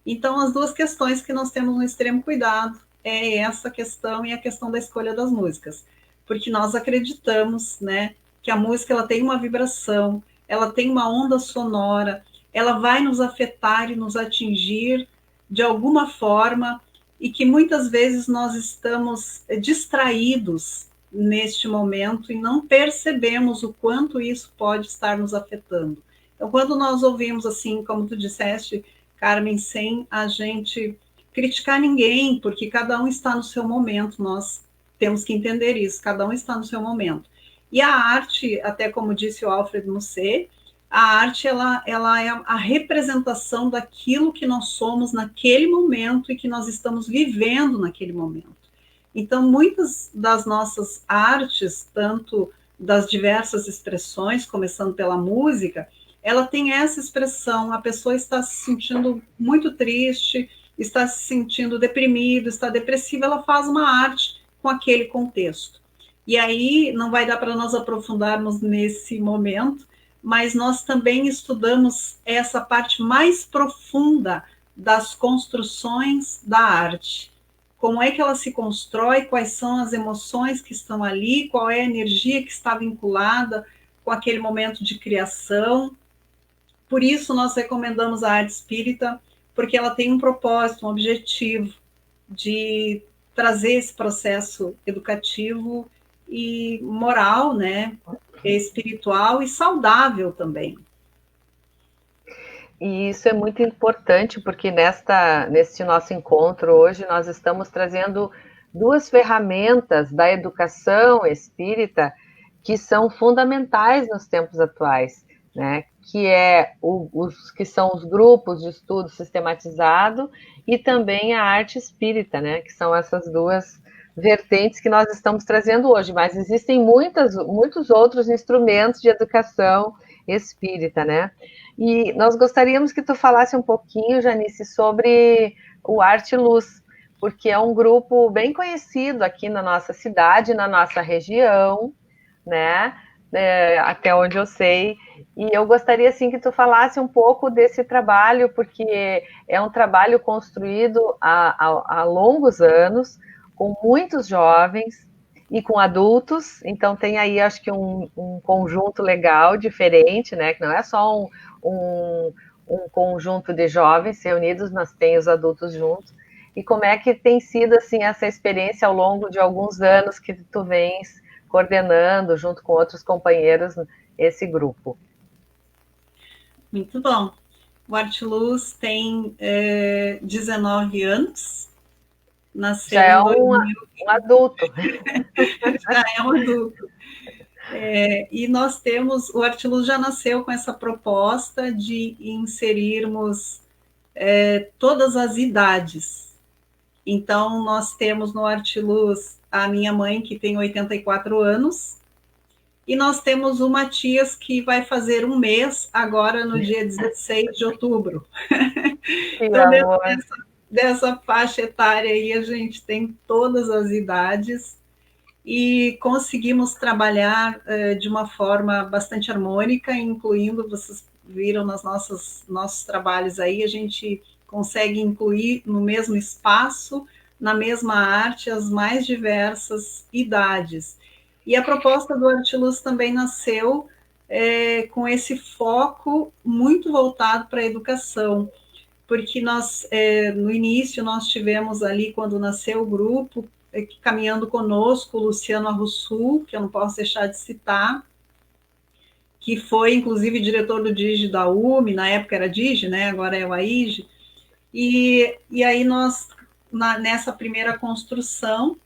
Então, as duas questões que nós temos no extremo cuidado é essa questão e a questão da escolha das músicas, porque nós acreditamos, né, que a música ela tem uma vibração, ela tem uma onda sonora, ela vai nos afetar e nos atingir de alguma forma, e que muitas vezes nós estamos distraídos neste momento e não percebemos o quanto isso pode estar nos afetando. Então, quando nós ouvimos assim, como tu disseste, Carmen, sem a gente criticar ninguém, porque cada um está no seu momento, nós temos que entender isso, cada um está no seu momento. E a arte, até como disse o Alfred Musset, a arte ela é a representação daquilo que nós somos naquele momento e que nós estamos vivendo naquele momento. Então, muitas das nossas artes, tanto das diversas expressões, começando pela música, ela tem essa expressão, a pessoa está se sentindo muito triste, está se sentindo deprimido, está depressiva, ela faz uma arte com aquele contexto. E aí, não vai dar para nós aprofundarmos nesse momento, mas nós também estudamos essa parte mais profunda das construções da arte. Como é que ela se constrói, quais são as emoções que estão ali, qual é a energia que está vinculada com aquele momento de criação. Por isso, nós recomendamos a arte espírita, porque ela tem um propósito, um objetivo de trazer esse processo educativo e moral, né, espiritual e saudável também. E isso é muito importante, porque neste nosso encontro hoje nós estamos trazendo duas ferramentas da educação espírita que são fundamentais nos tempos atuais, né? que é que são os grupos de estudo sistematizado, e também a arte espírita, né? Que são essas duas vertentes que nós estamos trazendo hoje, mas existem muitos outros instrumentos de educação espírita, né? E nós gostaríamos que tu falasse um pouquinho, Janice, sobre o Arte Luz, porque é um grupo bem conhecido aqui na nossa cidade, na nossa região, né? Até onde eu sei, e eu gostaria assim que tu falasse um pouco desse trabalho, porque é um trabalho construído há longos anos, com muitos jovens e com adultos, então tem aí acho que um conjunto legal, diferente, né? Que não é só um conjunto de jovens reunidos, mas tem os adultos juntos. E como é que tem sido assim essa experiência ao longo de alguns anos que tu vens coordenando, junto com outros companheiros, esse grupo? Muito bom. O Arte Luz tem 19 anos. Nasceu já é um adulto. Já é um adulto. E nós temos, o Arte Luz já nasceu com essa proposta de inserirmos todas as idades. Então, nós temos no Arte Luz a minha mãe, que tem 84 anos, e nós temos o Matias, que vai fazer um mês, agora no dia 16 de outubro. Então, dessa faixa etária aí, a gente tem todas as idades, e conseguimos trabalhar de uma forma bastante harmônica, incluindo, vocês viram nos nossos trabalhos aí, a gente consegue incluir no mesmo espaço, na mesma arte, as mais diversas idades. E a proposta do Arte Luz também nasceu com esse foco muito voltado para a educação, porque nós, no início, nós tivemos ali, quando nasceu o grupo, caminhando conosco, o Luciano Arrussul, que eu não posso deixar de citar, que foi, inclusive, diretor do DIGE da UME, na época era DIGE, né? Agora é o AIGE, e aí nós, nessa primeira construção,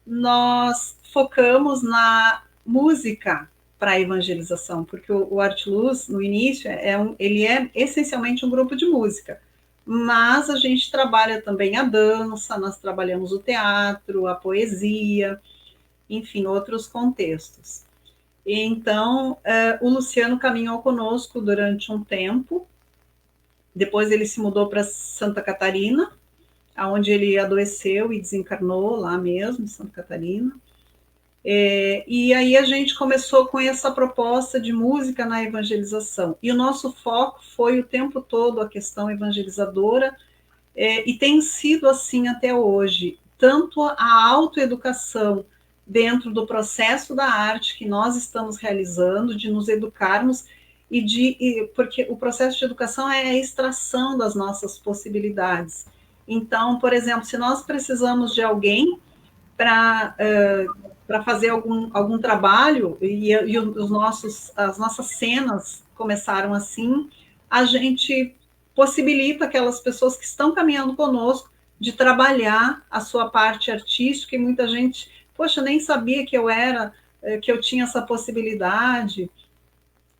nós focamos na música para a evangelização, porque o Arte Luz, no início, ele é essencialmente um grupo de música, mas a gente trabalha também a dança, nós trabalhamos o teatro, a poesia, enfim, outros contextos. Então, o Luciano caminhou conosco durante um tempo, depois ele se mudou para Santa Catarina, onde ele adoeceu e desencarnou lá mesmo, em Santa Catarina. E aí a gente começou com essa proposta de música na evangelização. E o nosso foco foi o tempo todo a questão evangelizadora, e tem sido assim até hoje. Tanto a autoeducação dentro do processo da arte que nós estamos realizando, de nos educarmos, porque o processo de educação é a extração das nossas possibilidades. Então, por exemplo, se nós precisamos de alguém para fazer algum trabalho, e as nossas cenas começaram assim, a gente possibilita aquelas pessoas que estão caminhando conosco de trabalhar a sua parte artística, e muita gente, poxa, nem sabia que eu tinha essa possibilidade.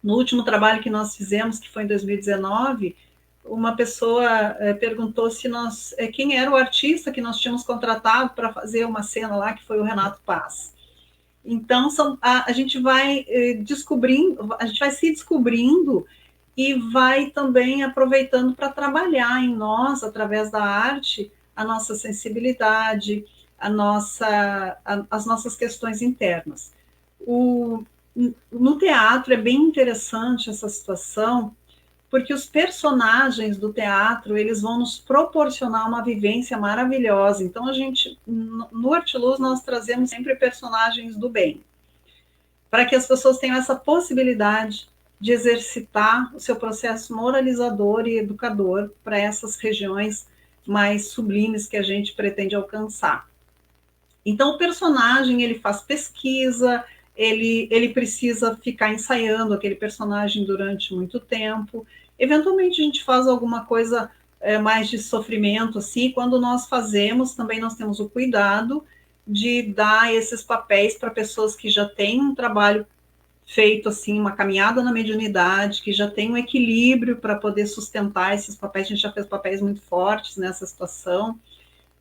No último trabalho que nós fizemos, que foi em 2019, uma pessoa perguntou quem era o artista que nós tínhamos contratado para fazer uma cena lá, que foi o Renato Paz. Então, a gente vai descobrindo, a gente vai se descobrindo e vai também aproveitando para trabalhar em nós, através da arte, a nossa sensibilidade, as nossas questões internas. No teatro é bem interessante essa situação, porque os personagens do teatro, eles vão nos proporcionar uma vivência maravilhosa. Então, no Arte Luz, nós trazemos sempre personagens do bem, para que as pessoas tenham essa possibilidade de exercitar o seu processo moralizador e educador para essas regiões mais sublimes que a gente pretende alcançar. Então, o personagem, ele faz pesquisa, ele precisa ficar ensaiando aquele personagem durante muito tempo. Eventualmente, a gente faz alguma coisa mais de sofrimento, assim. Quando nós fazemos, também nós temos o cuidado de dar esses papéis para pessoas que já têm um trabalho feito assim uma caminhada na mediunidade, que já tem um equilíbrio para poder sustentar esses papéis. A gente já fez papéis muito fortes nessa situação.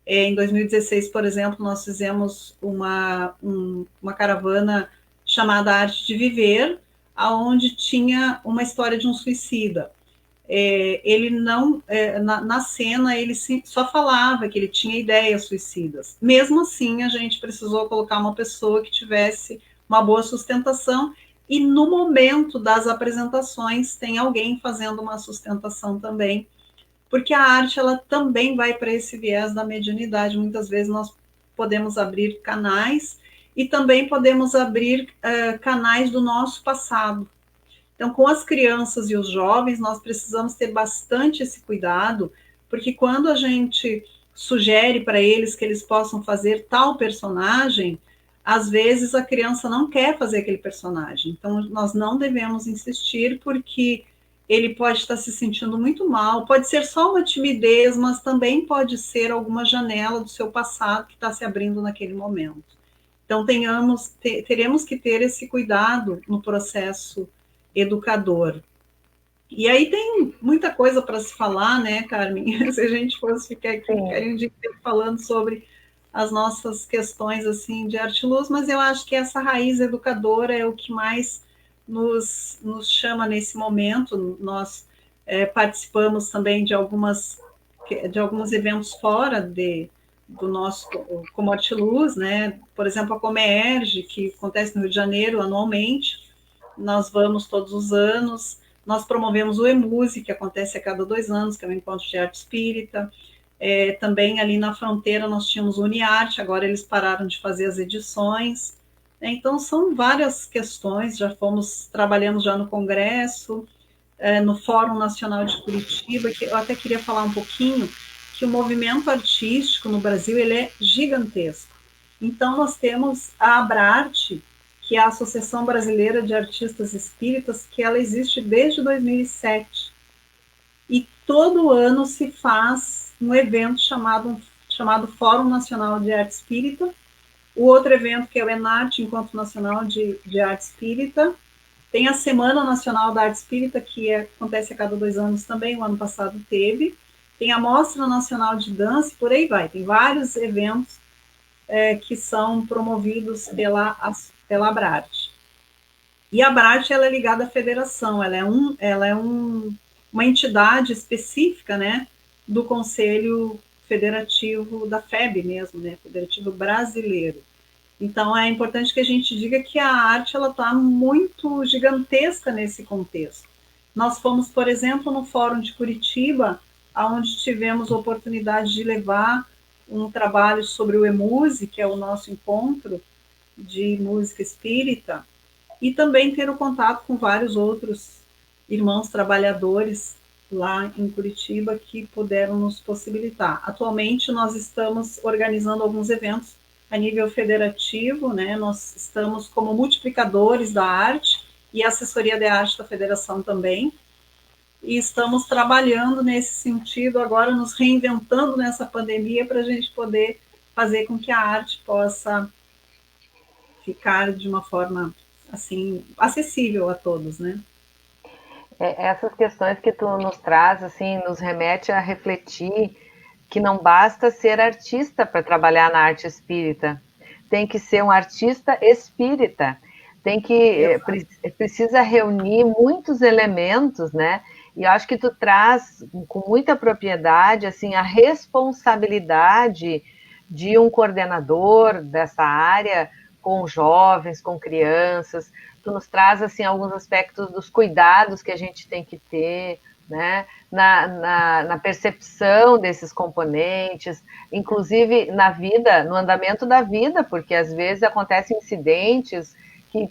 Em 2016, por exemplo, nós fizemos uma caravana chamada Arte de Viver, aonde tinha uma história de um suicida. Ele não, na cena, ele só falava que ele tinha ideias suicidas. Mesmo assim, a gente precisou colocar uma pessoa que tivesse uma boa sustentação, e no momento das apresentações tem alguém fazendo uma sustentação também, porque a arte ela também vai para esse viés da mediunidade. Muitas vezes nós podemos abrir canais e também podemos abrir canais do nosso passado. Então, com as crianças e os jovens, nós precisamos ter bastante esse cuidado, porque quando a gente sugere para eles que eles possam fazer tal personagem, às vezes a criança não quer fazer aquele personagem. Então, nós não devemos insistir, porque ele pode estar se sentindo muito mal, pode ser só uma timidez, mas também pode ser alguma janela do seu passado que está se abrindo naquele momento. Então, teremos que ter esse cuidado no processo educador. E aí tem muita coisa para se falar, né, Carmen? Se a gente fosse ficar aqui um dia falando sobre as nossas questões assim de arte-luz, mas eu acho que essa raiz educadora é o que mais nos chama nesse momento. Nós participamos também de alguns eventos fora do nosso como arte-luz, né? Por exemplo, a Comerge, que acontece no Rio de Janeiro anualmente. Nós vamos todos os anos. Nós promovemos o EMUSE, que acontece a cada 2 anos, que é o Encontro de Arte Espírita. Também ali na fronteira nós tínhamos o Uniarte, agora eles pararam de fazer as edições. Então são várias questões, trabalhamos já no Congresso, no Fórum Nacional de Curitiba, que eu até queria falar um pouquinho, que o movimento artístico no Brasil ele é gigantesco. Então nós temos a Abrarte, que é a Associação Brasileira de Artistas Espíritas, que ela existe desde 2007. E todo ano se faz um evento chamado Fórum Nacional de Arte Espírita. O outro evento, que é o ENARTE, Encontro Nacional de Arte Espírita. Tem a Semana Nacional da Arte Espírita, que acontece a cada 2 anos também, o ano passado teve. Tem a Mostra Nacional de Dança, e por aí vai. Tem vários eventos que são promovidos pela Abrarte. E a Abrarte ela é ligada à federação, ela é uma entidade específica, né, do Conselho Federativo da FEB mesmo, né, Federativo Brasileiro. Então é importante que a gente diga que a arte ela está muito gigantesca nesse contexto. Nós fomos, por exemplo, no Fórum de Curitiba, onde tivemos a oportunidade de levar um trabalho sobre o EMUSE, que é o nosso encontro de música espírita, e também ter o contato com vários outros irmãos trabalhadores lá em Curitiba que puderam nos possibilitar. Atualmente nós estamos organizando alguns eventos a nível federativo, né? Nós estamos como multiplicadores da arte e assessoria de arte da federação também, e estamos trabalhando nesse sentido agora, nos reinventando nessa pandemia para a gente poder fazer com que a arte possa ficar de uma forma assim acessível a todos, né? Essas questões que tu nos traz, assim, nos remete a refletir que não basta ser artista para trabalhar na arte espírita, tem que ser um artista espírita, precisa reunir muitos elementos, né? E eu acho que tu traz com muita propriedade, assim, a responsabilidade de um coordenador dessa área com jovens, com crianças. Tu nos traz, assim, alguns aspectos dos cuidados que a gente tem que ter, né, na percepção desses componentes, inclusive na vida, no andamento da vida, porque às vezes acontecem incidentes que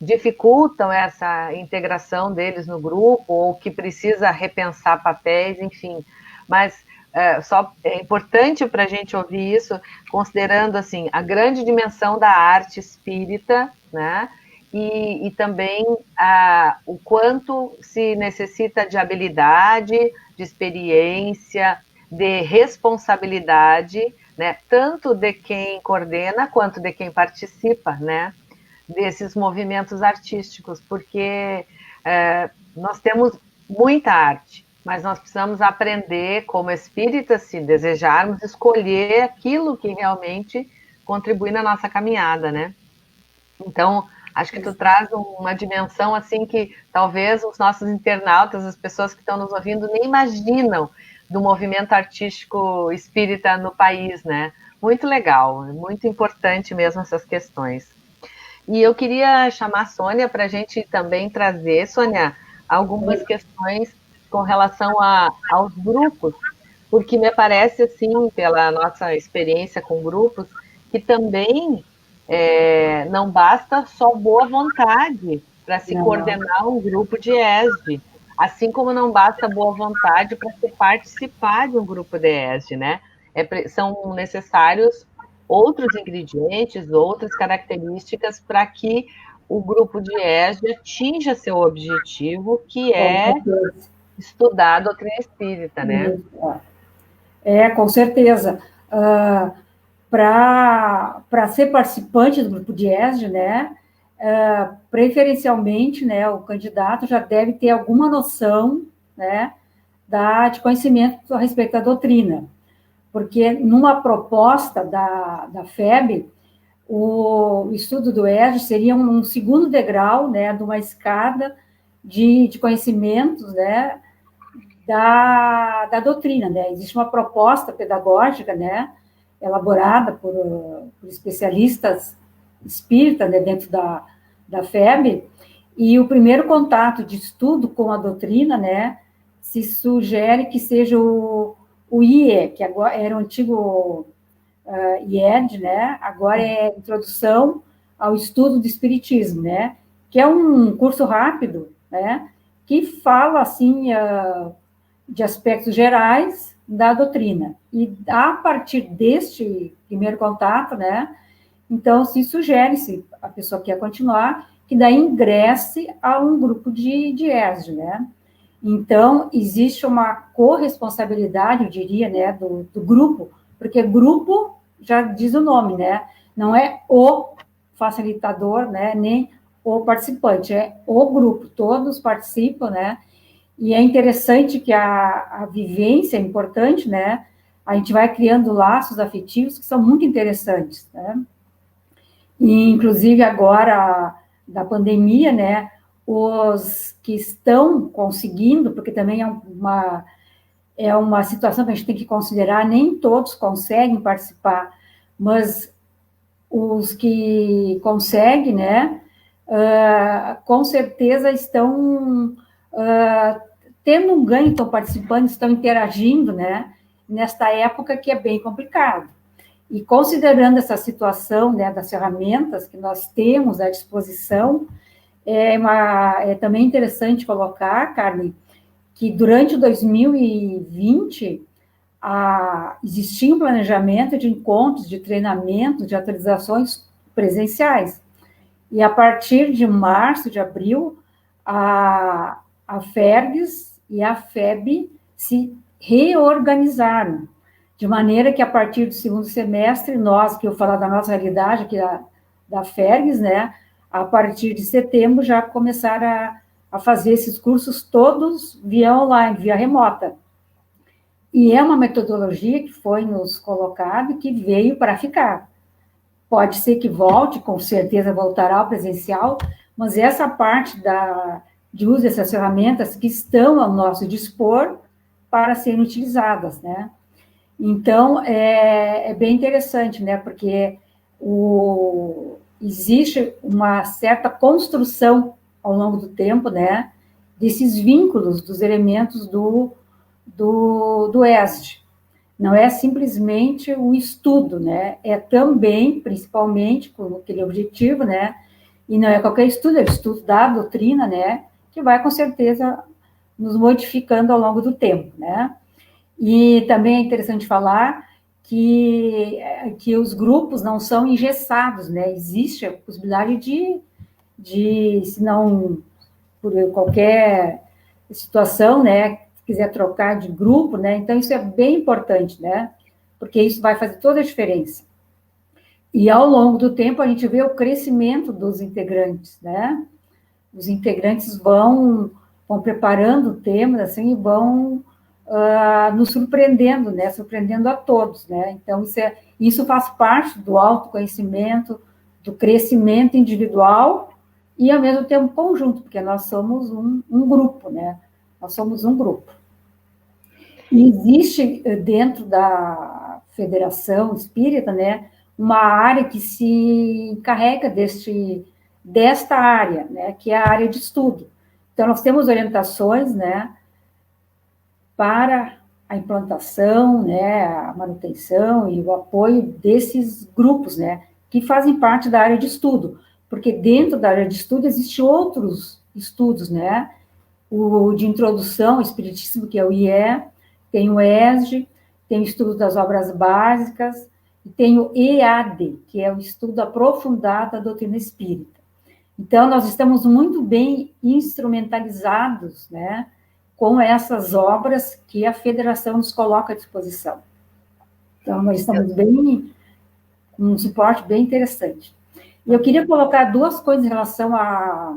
dificultam essa integração deles no grupo, ou que precisa repensar papéis, enfim. Mas é importante para a gente ouvir isso, considerando assim, a grande dimensão da arte espírita, né? E também o quanto se necessita de habilidade, de experiência, de responsabilidade, né? Tanto de quem coordena quanto de quem participa, né? desses movimentos artísticos, porque nós temos muita arte, mas nós precisamos aprender, como espíritas, se desejarmos, escolher aquilo que realmente contribui na nossa caminhada, né? Então, acho que tu traz uma dimensão assim que talvez os nossos internautas, as pessoas que estão nos ouvindo, nem imaginam do movimento artístico espírita no país, né? Muito legal, muito importante mesmo essas questões. E eu queria chamar a Sônia para a gente também trazer, Sônia, algumas questões com relação aos grupos, porque me parece, assim, pela nossa experiência com grupos, que também não basta só boa vontade para se coordenar um grupo de ESD, assim como não basta boa vontade para se participar de um grupo de ESD, né? São necessários outros ingredientes, outras características para que o grupo de ESD atinja seu objetivo, que é estudar a doutrina espírita, né? Com certeza. Para ser participante do grupo de ESD, né, preferencialmente, né, o candidato já deve ter alguma noção, né, de conhecimento a respeito da doutrina, porque numa proposta da FEB, o estudo do ESD seria um segundo degrau, né, de uma escada de conhecimentos, né, da doutrina, né? Existe uma proposta pedagógica, né, elaborada por especialistas espíritas, né, dentro da FEB, e o primeiro contato de estudo com a doutrina, né, se sugere que seja o IE, que agora era o antigo IED, né, agora é Introdução ao Estudo do Espiritismo, né, que é um curso rápido, né, que fala, assim, de aspectos gerais da doutrina. E a partir deste primeiro contato, né, então se sugere, se a pessoa quer continuar, que daí ingresse a um grupo de ESD, né. Então, existe uma corresponsabilidade, eu diria, né, do grupo, porque grupo já diz o nome, né, não é o facilitador, né, nem o participante, é o grupo, todos participam, né. E é interessante que a vivência é importante, né? A gente vai criando laços afetivos que são muito interessantes, né? E, inclusive, agora, da pandemia, né? Os que estão conseguindo, porque também é uma situação que a gente tem que considerar, nem todos conseguem participar, mas os que conseguem, né? Com certeza estão tendo um ganho, estão participando, estão interagindo, né, nesta época que é bem complicado. E considerando essa situação, né, das ferramentas que nós temos à disposição, é também interessante colocar, Carmen, que durante 2020 existia um planejamento de encontros, de treinamento, de atualizações presenciais. E a partir de março, de abril, a FERGS e a FEB se reorganizaram, de maneira que a partir do segundo semestre, que eu falar da nossa realidade aqui da FERGS, né, a partir de setembro já começaram a fazer esses cursos todos via online, via remota. E é uma metodologia que foi nos colocada e que veio para ficar. Pode ser que volte, com certeza voltará ao presencial, mas essa parte de uso dessas ferramentas que estão ao nosso dispor para serem utilizadas, né? Então, é bem interessante, né? Porque existe uma certa construção ao longo do tempo, né? Desses vínculos, dos elementos do ESD. Não é simplesmente o estudo, né? É também, principalmente, com aquele objetivo, né? E não é qualquer estudo, é o estudo da doutrina, né? Que vai, com certeza, nos modificando ao longo do tempo, né? E também é interessante falar que os grupos não são engessados, né? Existe a possibilidade de se não, por qualquer situação, né? Quiser trocar de grupo, né? Então, isso é bem importante, né? Porque isso vai fazer toda a diferença. E ao longo do tempo a gente vê o crescimento dos integrantes, né? Os integrantes vão preparando temas assim, e vão nos surpreendendo, né? Surpreendendo a todos, né? Então, isso faz parte do autoconhecimento, do crescimento individual e, ao mesmo tempo, conjunto, porque nós somos um grupo, né? Nós somos um grupo. E existe, dentro da Federação Espírita, né, uma área que se encarrega desta área, né, que é a área de estudo. Então, nós temos orientações, né, para a implantação, né, a manutenção e o apoio desses grupos, né, que fazem parte da área de estudo, porque dentro da área de estudo existem outros estudos, né, o de introdução ao espiritismo, que é o IE, tem o ESG, tem o estudo das obras básicas, e tem o EAD, que é o estudo aprofundado da doutrina espírita. Então, nós estamos muito bem instrumentalizados, né, com essas obras que a Federação nos coloca à disposição. Então, nós estamos bem, com um suporte bem interessante. E eu queria colocar duas coisas em relação à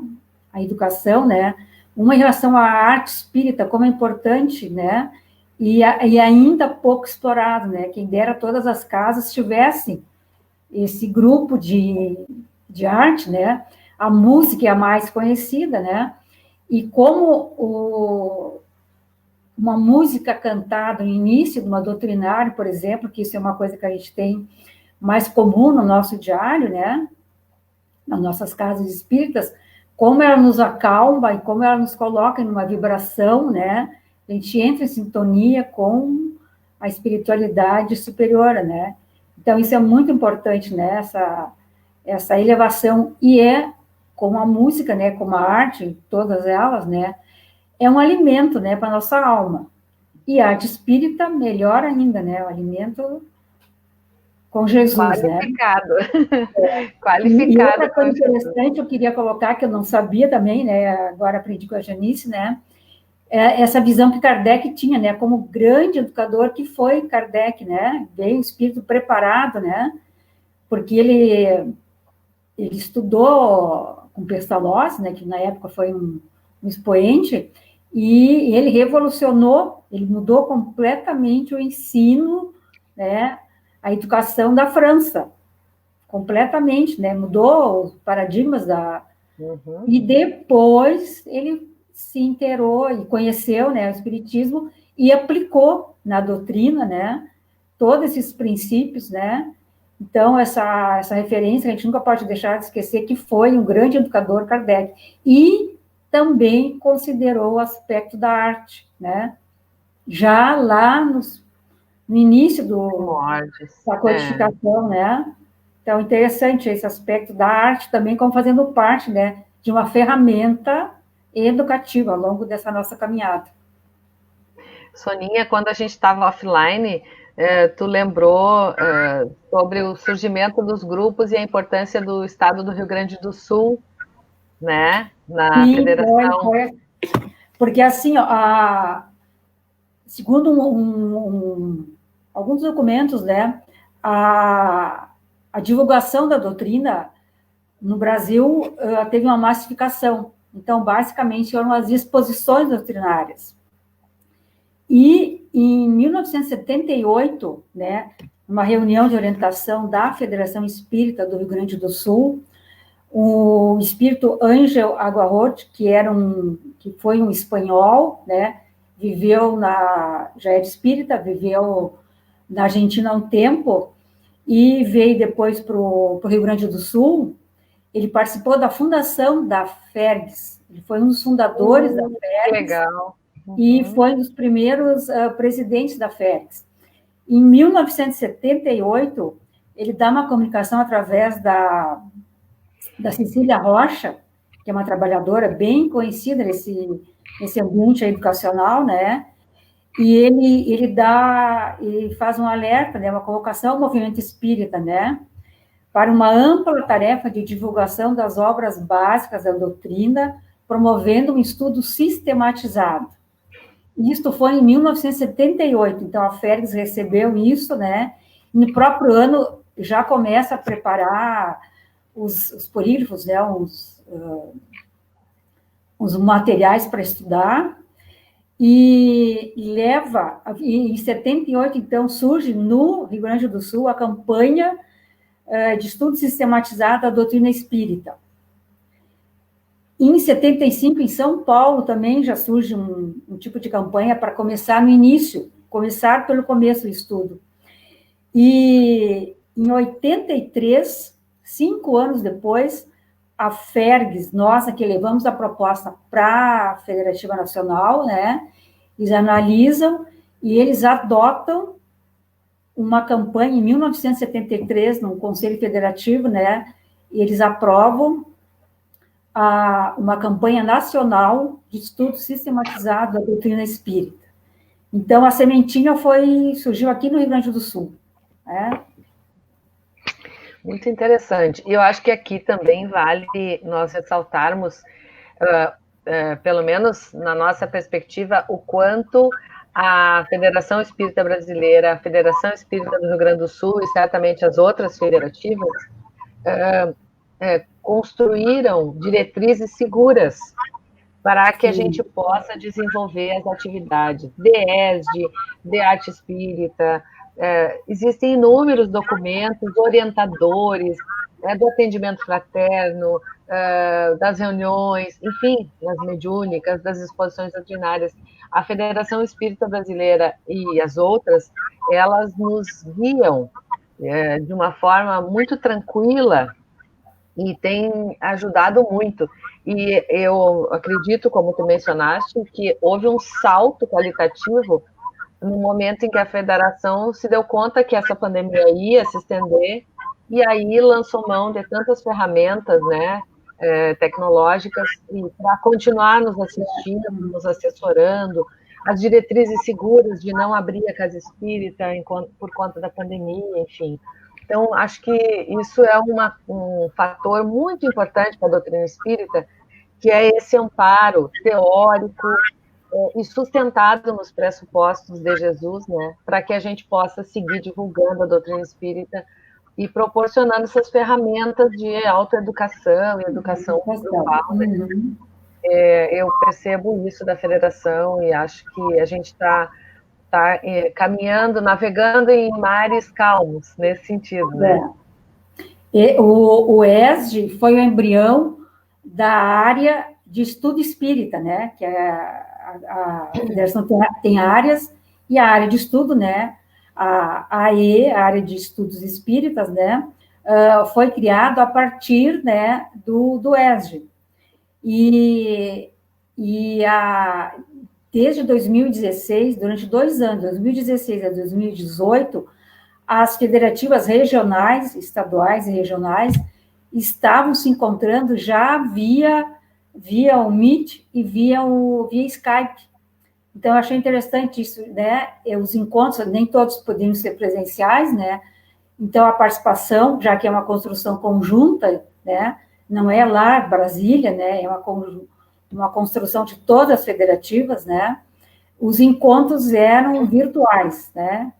educação, né, uma em relação à arte espírita, como é importante, né, e ainda pouco explorado, né, quem dera todas as casas tivessem esse grupo de arte, né, a música é a mais conhecida, né, e como uma música cantada no início de uma doutrinária, por exemplo, que isso é uma coisa que a gente tem mais comum no nosso diário, né, nas nossas casas espíritas, como ela nos acalma e como ela nos coloca em uma vibração, né, a gente entra em sintonia com a espiritualidade superior, né, então isso é muito importante, né, essa elevação, e como a música, né, como a arte, todas elas, né, é um alimento, né, para a nossa alma. E a arte espírita, melhor ainda, né, o alimento com Jesus, qualificado. Né? Qualificado. E outra coisa interessante, eu queria colocar, que eu não sabia também, né, agora aprendi com a Janice, né, essa visão que Kardec tinha, né, como grande educador que foi Kardec, né, veio o espírito preparado, né, porque ele estudou com Pestalozzi, né, que na época foi um expoente, e ele revolucionou, ele mudou completamente o ensino, né, a educação da França, completamente, né, mudou os paradigmas E depois ele se inteirou e conheceu, né, o espiritismo e aplicou na doutrina, né, todos esses princípios, né. Então, essa referência, a gente nunca pode deixar de esquecer que foi um grande educador, Kardec, e também considerou o aspecto da arte, né, já lá no início da codificação, né. Então, interessante esse aspecto da arte também como fazendo parte, né, de uma ferramenta educativa ao longo dessa nossa caminhada. Soninha, quando a gente estava offline, tu lembrou sobre o surgimento dos grupos e a importância do estado do Rio Grande do Sul, né, na federação. Foi. Porque, assim, segundo alguns documentos, né, a divulgação da doutrina no Brasil teve uma massificação. Então, basicamente, eram as exposições doutrinárias. E, em 1978, né, uma reunião de orientação da Federação Espírita do Rio Grande do Sul, o espírito Ángel Aguarrot, que foi um espanhol, né, já era espírita, viveu na Argentina há um tempo, e veio depois para o Rio Grande do Sul. Ele participou da fundação da FERGS, ele foi um dos fundadores da FERGS. Legal. E foi um dos primeiros presidentes da FERGS. Em 1978, ele dá uma comunicação através da Cecília Rocha, que é uma trabalhadora bem conhecida nesse ambiente educacional, né? E ele faz um alerta, né, uma convocação ao movimento espírita, né, para uma ampla tarefa de divulgação das obras básicas da doutrina, promovendo um estudo sistematizado. Isto foi em 1978, então a FERGS recebeu isso, né, e no próprio ano já começa a preparar os polígrafos, né, os materiais para estudar, e em 78, então, surge no Rio Grande do Sul a campanha de estudo sistematizado da doutrina espírita. Em 75, em São Paulo, também já surge um tipo de campanha para começar no início, começar pelo começo do estudo. E em 83, 5 anos depois, a FERGS, nós que levamos a proposta para a Federativa Nacional, né? Eles analisam e eles adotam uma campanha em 1973, no Conselho Federativo, né? E eles aprovam uma campanha nacional de estudo sistematizado da doutrina espírita. Então, a sementinha surgiu aqui no Rio Grande do Sul, né? Muito interessante. E eu acho que aqui também vale nós ressaltarmos, pelo menos na nossa perspectiva, o quanto a Federação Espírita Brasileira, a Federação Espírita do Rio Grande do Sul e certamente as outras federativas construíram diretrizes seguras para que a gente possa desenvolver as atividades de ESD, de arte espírita. Existem inúmeros documentos orientadores, do atendimento fraterno, das reuniões, enfim, das mediúnicas, das exposições doutrinárias. A Federação Espírita Brasileira e as outras, elas nos guiam de uma forma muito tranquila e tem ajudado muito. E eu acredito, como tu mencionaste, que houve um salto qualitativo no momento em que a federação se deu conta que essa pandemia ia se estender, e aí lançou mão de tantas ferramentas, né, tecnológicas, para continuar nos assistindo, nos assessorando, as diretrizes seguras de não abrir a casa espírita por conta da pandemia, enfim. Então, acho que isso é um fator muito importante para a doutrina espírita, que é esse amparo teórico e sustentado nos pressupostos de Jesus, né, para que a gente possa seguir divulgando a doutrina espírita e proporcionando essas ferramentas de autoeducação e educação grupal. Né? Eu percebo isso da federação e acho que a gente está caminhando, navegando em mares calmos, nesse sentido. Né? O ESD foi o embrião da área de estudo espírita, né? Que a federação tem áreas, e a área de estudo, né? A AE, a área de estudos espíritas, né? Foi criado a partir, né, do ESD. Desde 2016, durante 2 anos, 2016 a 2018, as federativas regionais, estaduais e regionais, estavam se encontrando já via o Meet e via Skype. Então, eu achei interessante isso, né? Os encontros, nem todos podiam ser presenciais, né? Então, a participação, já que é uma construção conjunta, né? Não é lá Brasília, né? É uma construção de todas as federativas, né? Os encontros eram virtuais, né?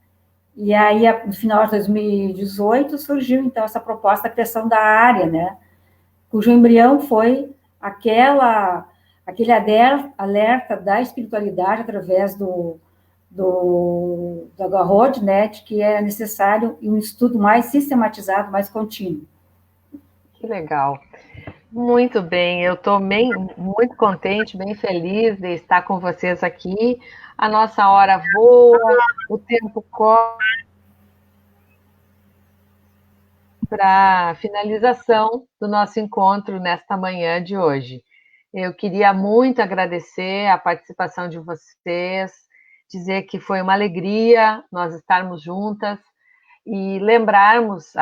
E aí, no final de 2018, surgiu, então, essa proposta da criação da área, né? Cujo embrião foi aquele alerta da espiritualidade através da Roadnet, que é necessário um estudo mais sistematizado, mais contínuo. Que legal. Muito bem, eu estou muito contente, bem feliz de estar com vocês aqui. A nossa hora voa, o tempo corre para a finalização do nosso encontro nesta manhã de hoje. Eu queria muito agradecer a participação de vocês, dizer que foi uma alegria nós estarmos juntas e lembrarmos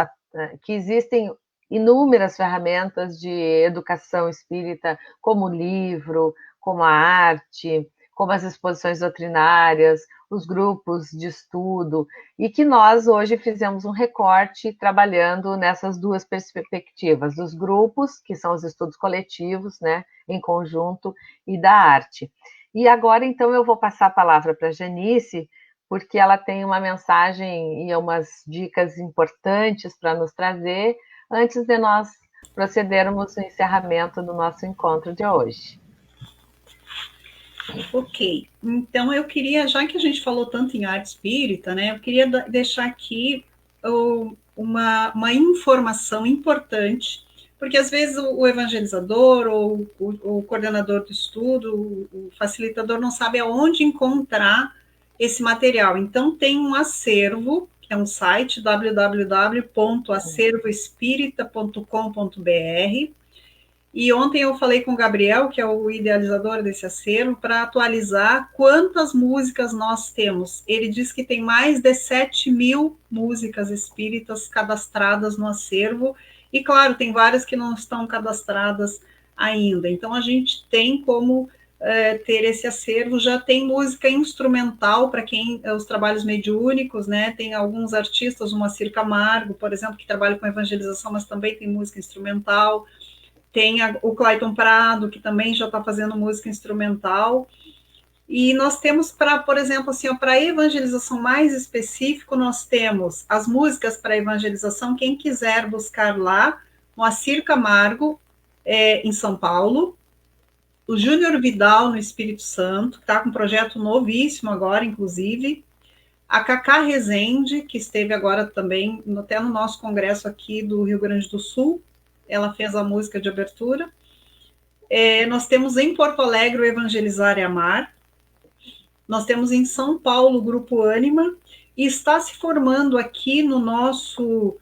que existem inúmeras ferramentas de educação espírita, como o livro, como a arte, como as exposições doutrinárias, os grupos de estudo, e que nós hoje fizemos um recorte trabalhando nessas duas perspectivas, dos grupos, que são os estudos coletivos, né, em conjunto, e da arte. E agora, então, eu vou passar a palavra para a Janice, porque ela tem uma mensagem e umas dicas importantes para nos trazer antes de nós procedermos no encerramento do nosso encontro de hoje. Ok, então eu queria, já que a gente falou tanto em arte espírita, né, eu queria deixar aqui uma informação importante, porque às vezes o evangelizador ou o coordenador do estudo, o facilitador não sabe aonde encontrar esse material. Então tem um acervo, que é um site, www.acervoespírita.com.br, e ontem eu falei com o Gabriel, que é o idealizador desse acervo, para atualizar quantas músicas nós temos. Ele diz que tem mais de 7.000 músicas espíritas cadastradas no acervo, e claro, tem várias que não estão cadastradas ainda. Então a gente tem como ter esse acervo. Já tem música instrumental para quem os trabalhos mediúnicos, né? Tem alguns artistas, o Moacir Camargo, por exemplo, que trabalha com evangelização, mas também tem música instrumental. Tem o Clayton Prado, que também já está fazendo música instrumental. E nós temos, por exemplo, assim, para evangelização mais específico, nós temos as músicas para evangelização. Quem quiser buscar lá, Moacir Camargo, em São Paulo, o Júnior Vidal, no Espírito Santo, que está com um projeto novíssimo agora, inclusive, a Cacá Rezende, que esteve agora também, até no nosso congresso aqui do Rio Grande do Sul, ela fez a música de abertura. Nós temos em Porto Alegre o Evangelizar e Amar. Nós temos em São Paulo o Grupo Ânima, e está se formando aqui no nosso,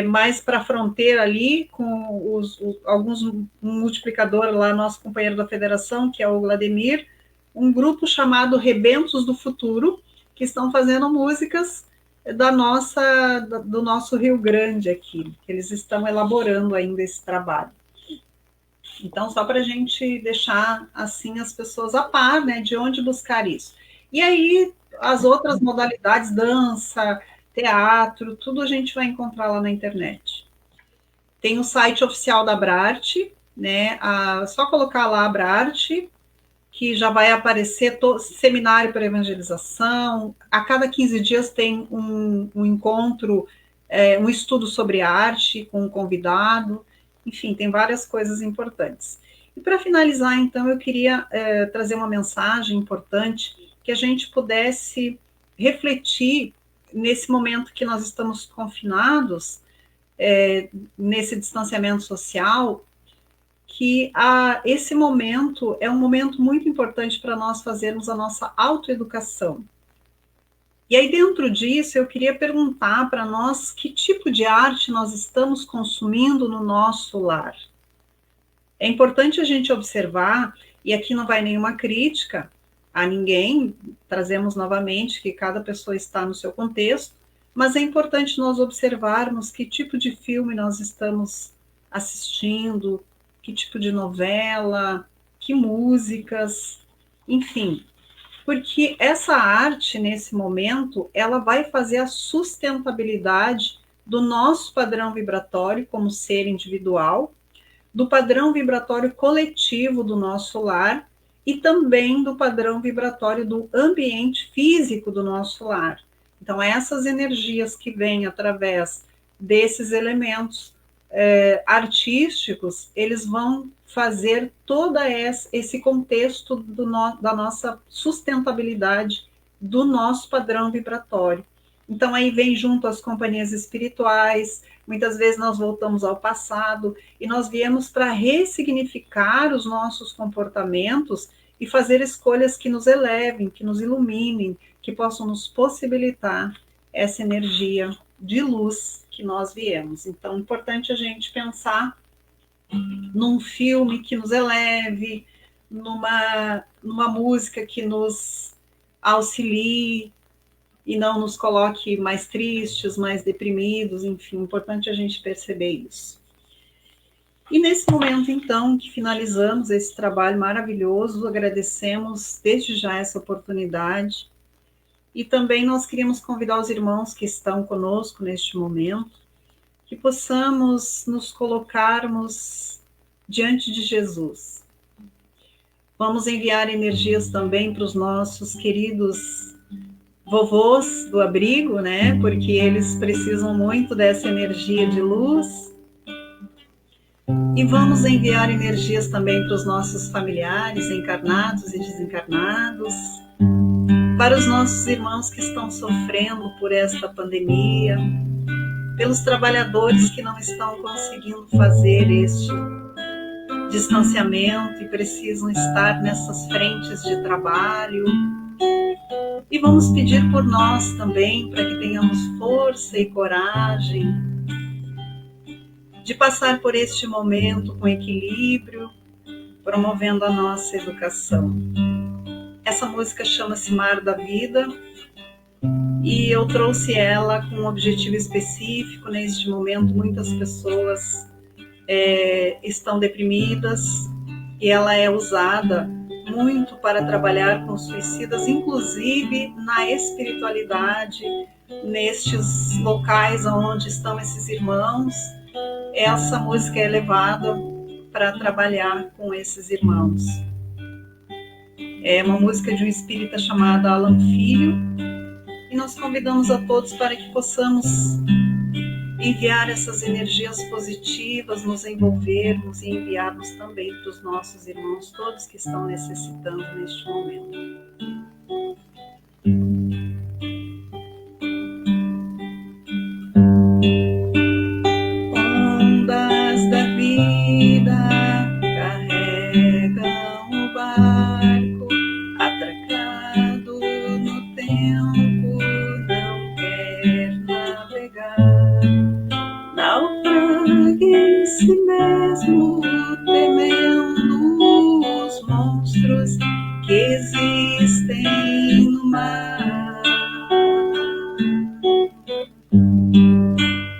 mais para a fronteira ali, com alguns multiplicadores lá, nosso companheiro da federação, que é o Vladimir, um grupo chamado Rebentos do Futuro, que estão fazendo músicas do nosso Rio Grande aqui, que eles estão elaborando ainda esse trabalho. Então, só para a gente deixar assim as pessoas a par, né, de onde buscar isso. E aí, as outras modalidades, dança, teatro, tudo a gente vai encontrar lá na internet. Tem o site oficial da Abrarte, né, só colocar lá Abrarte, que já vai aparecer seminário para evangelização. A cada 15 dias tem um encontro, um estudo sobre arte com um convidado. Enfim, tem várias coisas importantes. E para finalizar, então, eu queria trazer uma mensagem importante, que a gente pudesse refletir nesse momento que nós estamos confinados, nesse distanciamento social, que esse momento é um momento muito importante para nós fazermos a nossa autoeducação. E aí, dentro disso, eu queria perguntar para nós que tipo de arte nós estamos consumindo no nosso lar. É importante a gente observar, e aqui não vai nenhuma crítica a ninguém, trazemos novamente que cada pessoa está no seu contexto, mas é importante nós observarmos que tipo de filme nós estamos assistindo, que tipo de novela, que músicas, enfim. Porque essa arte, nesse momento, ela vai fazer a sustentabilidade do nosso padrão vibratório como ser individual, do padrão vibratório coletivo do nosso lar e também do padrão vibratório do ambiente físico do nosso lar. Então, essas energias que vêm através desses elementos artísticos, eles vão fazer todo esse contexto da nossa sustentabilidade, do nosso padrão vibratório. Então, aí vem junto as companhias espirituais, muitas vezes nós voltamos ao passado, e nós viemos para ressignificar os nossos comportamentos e fazer escolhas que nos elevem, que nos iluminem, que possam nos possibilitar essa energia de luz que nós viemos. Então, é importante a gente pensar num filme que nos eleve, numa música que nos auxilie e não nos coloque mais tristes, mais deprimidos, enfim, é importante a gente perceber isso. E nesse momento, então, que finalizamos esse trabalho maravilhoso, agradecemos desde já essa oportunidade. E também nós queríamos convidar os irmãos que estão conosco neste momento, que possamos nos colocarmos diante de Jesus. Vamos enviar energias também para os nossos queridos vovôs do abrigo, né? Porque eles precisam muito dessa energia de luz. E vamos enviar energias também para os nossos familiares, encarnados e desencarnados, para os nossos irmãos que estão sofrendo por esta pandemia, pelos trabalhadores que não estão conseguindo fazer este distanciamento e precisam estar nessas frentes de trabalho. E vamos pedir por nós também, para que tenhamos força e coragem de passar por este momento com equilíbrio, promovendo a nossa educação. Essa música chama-se Mar da Vida e eu trouxe ela com um objetivo específico. Neste momento, muitas pessoas estão deprimidas e ela é usada muito para trabalhar com suicidas, inclusive na espiritualidade, nestes locais onde estão esses irmãos. Essa música é levada para trabalhar com esses irmãos. É uma música de um espírita chamado Alan Filho, e nós convidamos a todos para que possamos enviar essas energias positivas, nos envolvermos e enviarmos também para os nossos irmãos, todos que estão necessitando neste momento. Ondas da vida carregam o barco, atracado no tempo, não quer navegar. Naufraga em si mesmo, temendo os monstros que existem no mar.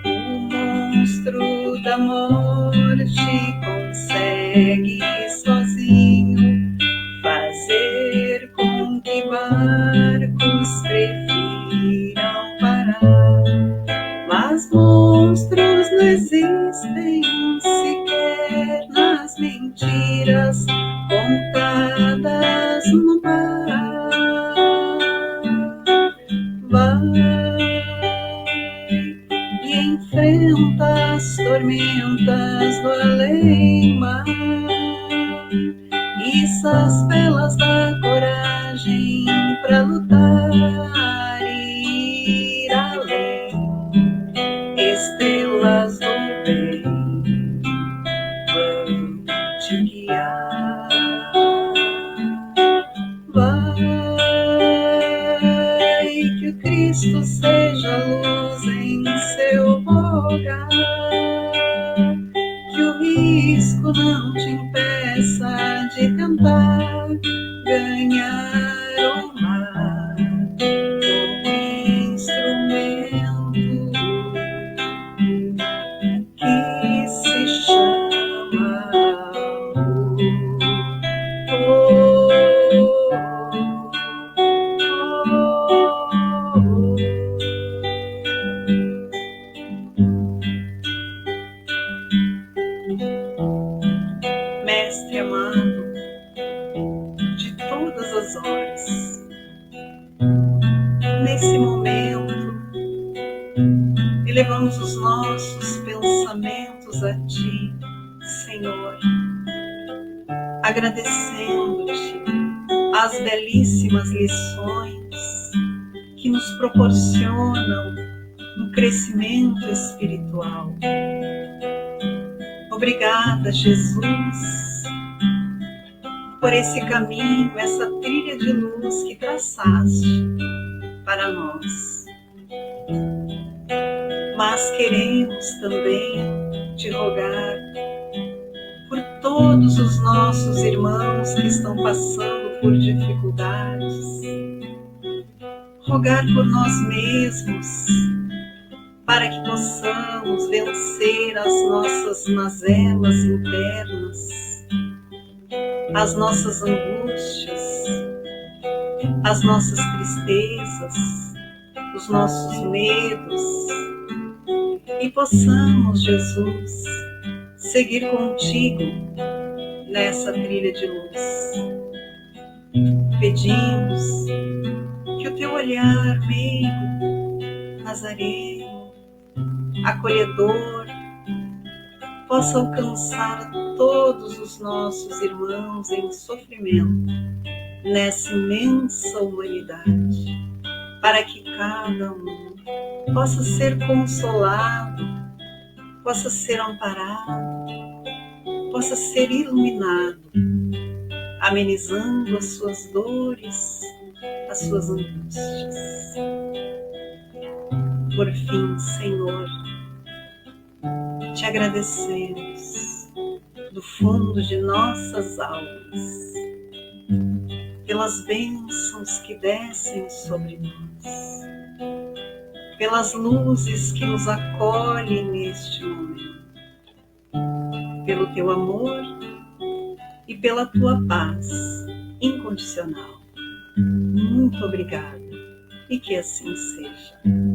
O monstro da morte consegue sozinho fazer com que barcos prefiram parar. Mas monstros não existem sequer nas mentiras contadas no mar. Vai e enfrenta as tormentas do além-mar. Issa as velas da coragem pra lutar e ir além. Estrelas do bem vão te guiar. Vai que o Cristo seja luz em seu hogar, que o risco não te impeça de tentar ganhar o mar como instrumento que se chama Mestre amado de todas as horas, nesse momento elevamos os nossos pensamentos a Ti, Senhor, agradecendo-Te as belíssimas lições que nos proporcionam um crescimento espiritual. Obrigada, Jesus, por esse caminho, essa trilha de luz que traçaste para nós. Mas queremos também te rogar por todos os nossos irmãos que estão passando por dificuldades, rogar por nós mesmos, para que possamos vencer as nossas mazelas internas, as nossas angústias, as nossas tristezas, os nossos medos, e possamos, Jesus, seguir contigo nessa trilha de luz. Pedimos Que o teu olhar meigo, nazareno, acolhedor, possa alcançar todos os nossos irmãos em sofrimento nessa imensa humanidade, para que cada um possa ser consolado, possa ser amparado, possa ser iluminado, amenizando as suas dores, as suas angústias. Por fim, Senhor, te agradecemos do fundo de nossas almas pelas bênçãos que descem sobre nós, pelas luzes que nos acolhem neste momento, pelo teu amor e pela tua paz incondicional. Muito obrigada e que assim seja.